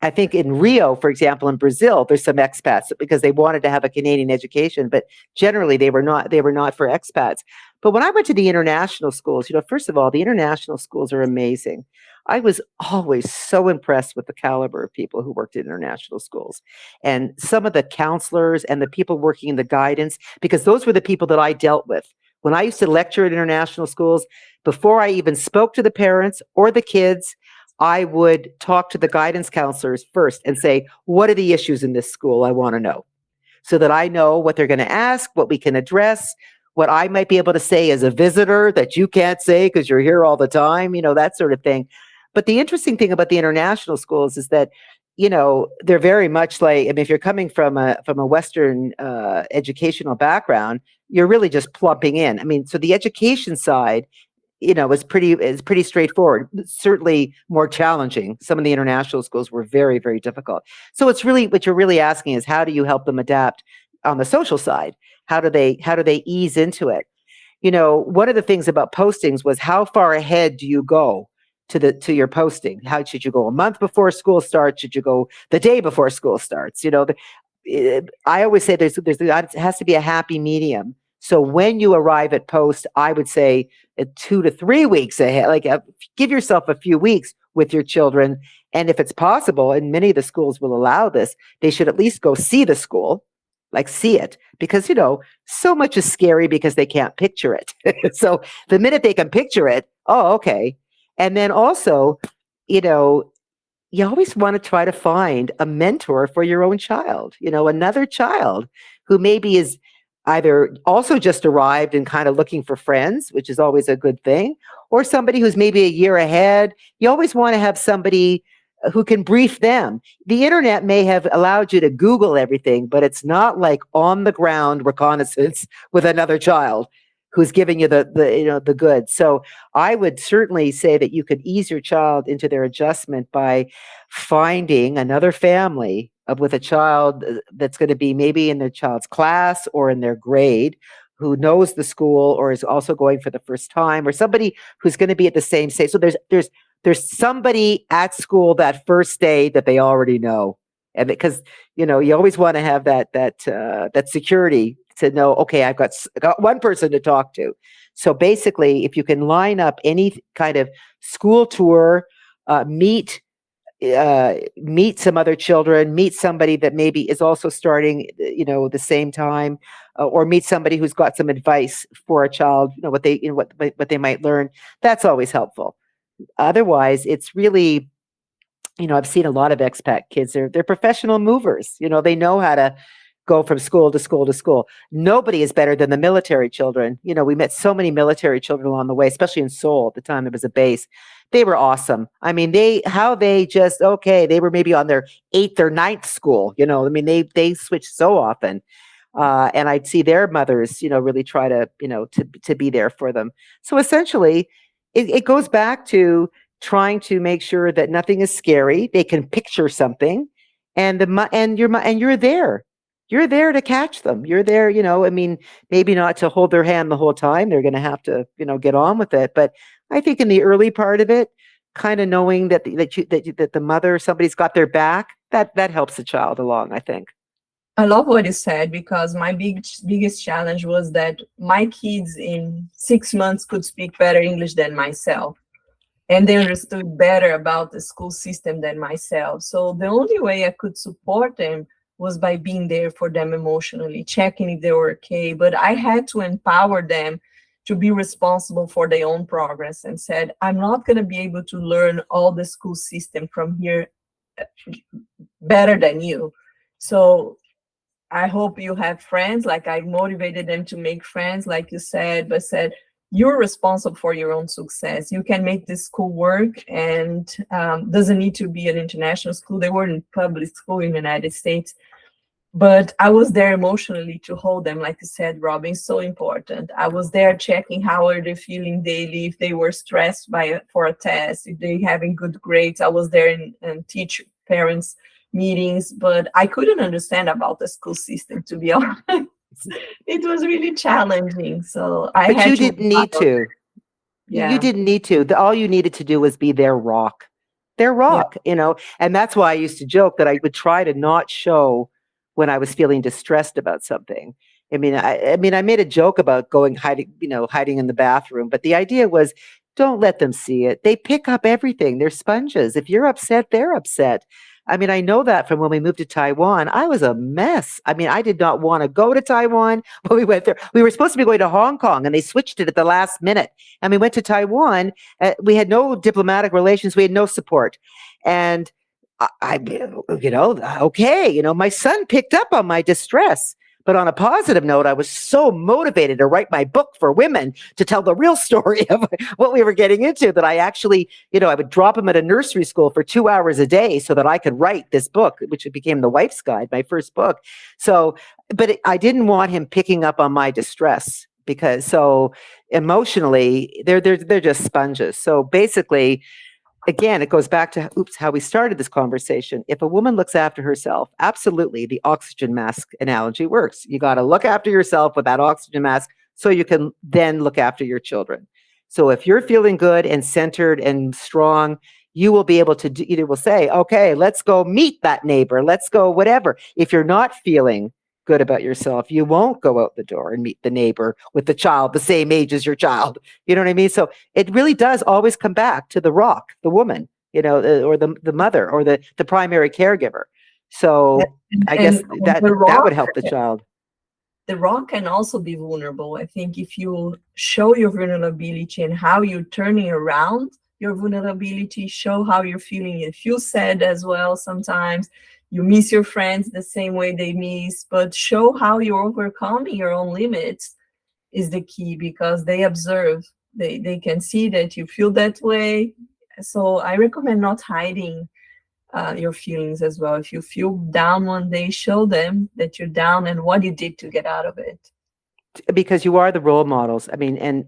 I think in Rio, for example, in Brazil, there's some expats because they wanted to have a Canadian education, but generally they were not for expats. But when I went to the international schools, first of all, the international schools are amazing. I was always so impressed with the caliber of people who worked in international schools and some of the counselors and the people working in the guidance, because those were the people that I dealt with. When I used to lecture at international schools, before I even spoke to the parents or the kids, I would talk to the guidance counselors first and say, what are the issues in this school? I want to know, so that I know what they're going to ask, what we can address, what I might be able to say as a visitor that you can't say because you're here all the time, that sort of thing. But the interesting thing about the international schools is that, they're very much like, I mean, if you're coming from a Western educational background, you're really just plumping in. I mean, so the education side is pretty straightforward. Certainly more challenging. Some of the international schools were very, very difficult. So it's really, what you're really asking is, how do you help them adapt on the social side? How do they ease into it? One of the things about postings was, how far ahead do you go to your posting? How should you go? A month before school starts? Should you go the day before school starts? I always say it has to be a happy medium. So when you arrive at post, I would say 2 to 3 weeks ahead, give yourself a few weeks with your children. And if it's possible, and many of the schools will allow this, they should at least go see the school, see it, because, so much is scary because they can't picture it. So the minute they can picture it, oh, okay. And then also, you know, you always want to try to find a mentor for your own child, another child who maybe is either also just arrived and kind of looking for friends, which is always a good thing, or somebody who's maybe a year ahead. You always want to have somebody who can brief them. The internet may have allowed you to Google everything, but it's not like on the ground reconnaissance with another child who's giving you the goods. So I would certainly say that you could ease your child into their adjustment by finding another family with a child that's going to be maybe in their child's class or in their grade, who knows the school or is also going for the first time, or somebody who's going to be at the same stage. So there's somebody at school that first day that they already know. And because, you always want to have that security to know, okay, I've got one person to talk to. So basically, if you can line up any kind of school tour, meet some other children, meet somebody that maybe is also starting, the same time, or meet somebody who's got some advice for a child, what they might learn. That's always helpful. Otherwise, it's really, I've seen a lot of expat kids. They're professional movers. They know how to go from school to school to school. Nobody is better than the military children. We met so many military children along the way, especially in Seoul at the time there was a base. They were awesome. I mean, they were maybe on their 8th or 9th school. They switched so often. And I'd see their mothers, really try to be there for them. So essentially, it goes back to trying to make sure that nothing is scary. They can picture something, and you're there. You're there to catch them. You're there, maybe not to hold their hand the whole time. They're going to have to, get on with it. But I think in the early part of it, kind of knowing that the mother, somebody's got their back, that helps the child along, I think. I love what you said, because my biggest challenge was that my kids in 6 months could speak better English than myself, and they understood better about the school system than myself. So the only way I could support them was by being there for them emotionally, checking if they were okay. But I had to empower them to be responsible for their own progress, and said, I'm not going to be able to learn all the school system from here better than you. So I hope you have friends. Like I motivated them to make friends, like you said, but said you're responsible for your own success. You can make this school work, and doesn't need to be an international school. They were in public school in the United States, but I was there emotionally to hold them, like you said, Robin, so important. I was there checking how are they feeling daily, if they were stressed for a test, if they having good grades. I was there and teach parents meetings, but I couldn't understand about the school system, to be honest. It was really challenging, so I But had you to didn't need empower. to. You Yeah, didn't need to. All you needed to do was be their rock. Their yeah, rock, and that's why I used to joke that I would try to not show when I was feeling distressed about something. I made a joke about going hiding in the bathroom, but the idea was don't let them see it. They pick up everything. They're sponges. If you're upset, they're upset. I know that from when we moved to Taiwan. I was a mess. I did not want to go to Taiwan when we went there. We were supposed to be going to Hong Kong and they switched it at the last minute. And we went to Taiwan. We had no diplomatic relations. We had no support. And okay, my son picked up on my distress. But on a positive note, I was so motivated to write my book for women to tell the real story of what we were getting into that I actually, I would drop him at a nursery school for 2 hours a day so that I could write this book, which became The Wife's Guide, my first book. So, but I didn't want him picking up on my distress because so emotionally, they're just sponges. So basically, again, it goes back to how we started this conversation. If a woman looks after herself, absolutely, the oxygen mask analogy works. You got to look after yourself with that oxygen mask so you can then look after your children. So if you're feeling good and centered and strong, you will be able to you will say, okay, let's go meet that neighbor. Let's go whatever. If you're not feeling good about yourself, you won't go out the door and meet the neighbor with the child the same age as your child. You know what I mean? So it really does always come back to the rock, the woman, or the mother or the primary caregiver. So I guess and that the that would rock help the child. the rock can also be vulnerable. I think if you show your vulnerability and how you're turning around your vulnerability, show how you're feeling. You feel sad as well sometimes. You miss your friends the same way they miss, but show how you're overcoming your own limits is the key because they observe. They can see that you feel that way. So I recommend not hiding your feelings as well. If you feel down one day, show them that you're down and what you did to get out of it. Because you are the role models. And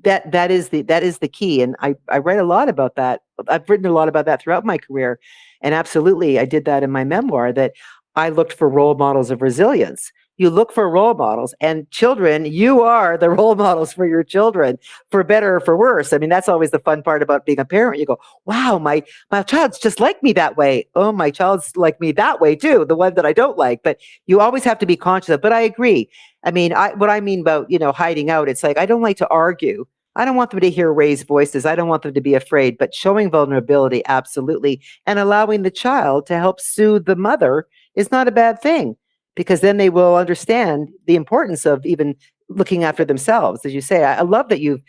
that is the key. And I write a lot about that. I've written a lot about that throughout my career. And absolutely, I did that in my memoir that I looked for role models of resilience. You look for role models and children, you are the role models for your children, for better or for worse. That's always the fun part about being a parent. You go, wow, my child's just like me that way. Oh, my child's like me that way too, the one that I don't like. But you always have to be conscious of, but I agree. What I mean about, hiding out, it's like, I don't like to argue. I don't want them to hear raised voices. I don't want them to be afraid, but showing vulnerability, absolutely. And allowing the child to help soothe the mother is not a bad thing because then they will understand the importance of even looking after themselves. As you say, I love that you've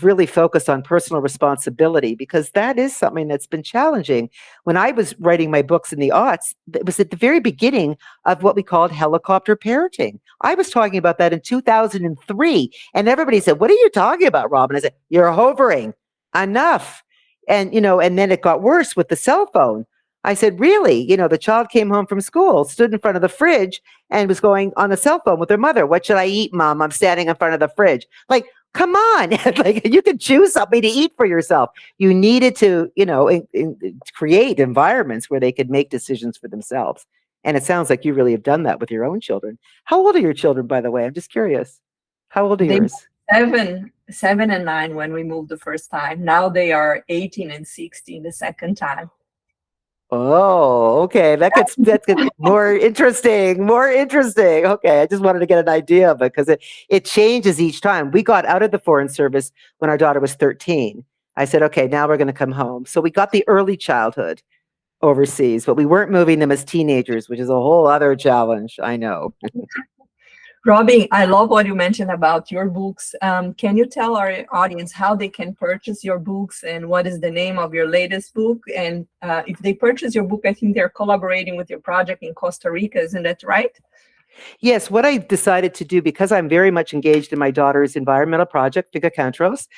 really focused on personal responsibility because that is something that's been challenging. When I was writing my books in the aughts, it was at the very beginning of what we called helicopter parenting. I was talking about that in 2003, and everybody said, "What are you talking about, Robin?" I said, "You're hovering. Enough." And then it got worse with the cell phone. I said, really? The child came home from school, stood in front of the fridge, and was going on the cell phone with her mother. "What should I eat, Mom? I'm standing in front of the fridge." Like, come on. Like, you could choose something to eat for yourself. You needed to, create environments where they could make decisions for themselves. And it sounds like you really have done that with your own children. How old are your children, by the way? I'm just curious. How old are They were yours? 7 and 9 when we moved the first time. Now they are 18 and 16 the second time. Oh, okay. That's more interesting. More interesting. Okay, I just wanted to get an idea of it because it changes each time. We got out of the Foreign Service when our daughter was 13. I said, okay, now we're going to come home. So we got the early childhood overseas, but we weren't moving them as teenagers, which is a whole other challenge. I know. Robin, I love what you mentioned about your books. Can you tell our audience how they can purchase your books and what is the name of your latest book? And if they purchase your book, I think they're collaborating with your project in Costa Rica, isn't that right? Yes, what I decided to do, because I'm very much engaged in my daughter's environmental project, Fica Cantros,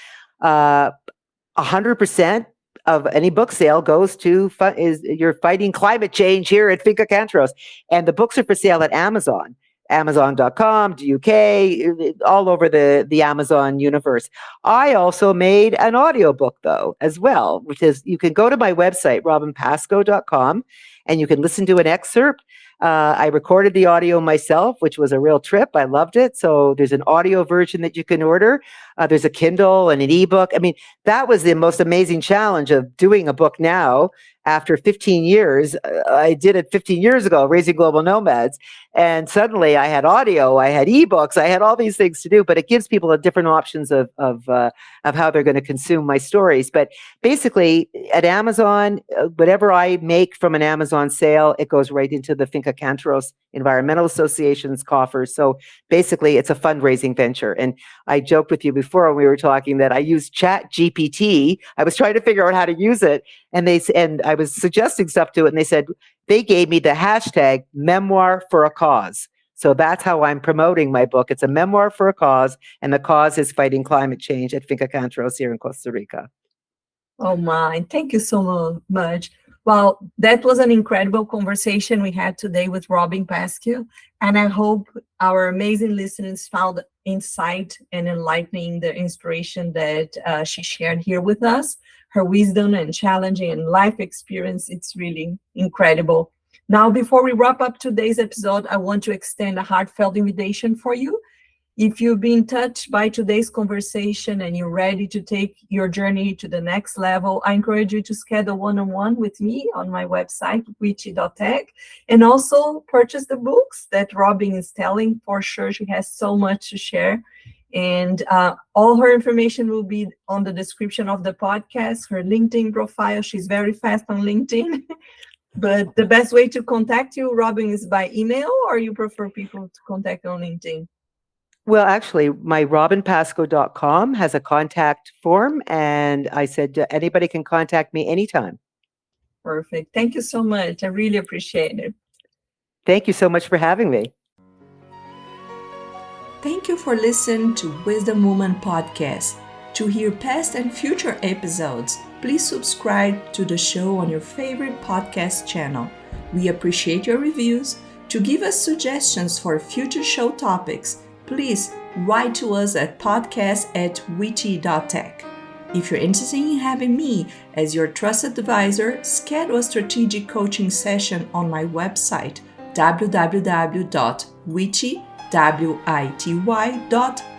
100% of any book sale goes to is you're fighting climate change here at Finca Cantros, and the books are for sale at Amazon. Amazon.com, UK, all over the Amazon universe. I also made an audiobook though, as well, which is you can go to my website, robinpascoe.com, and you can listen to an excerpt. I recorded the audio myself, which was a real trip. I loved it. So there's an audio version that you can order. There's a Kindle and an ebook. I mean, that was the most amazing challenge of doing a book now after 15 years. I did it 15 years ago, Raising Global Nomads. And suddenly I had audio, I had ebooks, I had all these things to do, but it gives people a different options of how they're going to consume my stories. But basically at Amazon, whatever I make from an Amazon sale, it goes right into the Finca Cantros Environmental Association's coffers. So basically it's a fundraising venture. And I joked with you before when we were talking that I used Chat GPT. I was trying to figure out how to use it. And I was suggesting stuff to it. And they said, they gave me the hashtag memoir for a cause. So that's how I'm promoting my book. It's a memoir for a cause. And the cause is fighting climate change at Finca Cantros here in Costa Rica. Oh my, thank you so much. Well, that was an incredible conversation we had today with Robin Pascoe, and I hope our amazing listeners found insight and enlightening the inspiration that she shared here with us. Her wisdom and challenging and life experience, it's really incredible. Now, before we wrap up today's episode, I want to extend a heartfelt invitation for you. If you've been touched by today's conversation and you're ready to take your journey to the next level, I encourage you to schedule one-on-one with me on my website, witchy.tech, and also purchase the books that Robin is telling. For sure, she has so much to share. And all her information will be on the description of the podcast, her LinkedIn profile. She's very fast on LinkedIn. But the best way to contact you, Robin, is by email, or you prefer people to contact on LinkedIn? Well, actually, my robinpascoe.com has a contact form, and I said anybody can contact me anytime. Perfect. Thank you so much. I really appreciate it. Thank you so much for having me. Thank you for listening to Wisdom Woman Podcast. To hear past and future episodes, please subscribe to the show on your favorite podcast channel. We appreciate your reviews. To give us suggestions for future show topics, please write to us at podcast@witchy.tech. If you're interested in having me as your trusted advisor, schedule a strategic coaching session on my website, www.witchy.tech.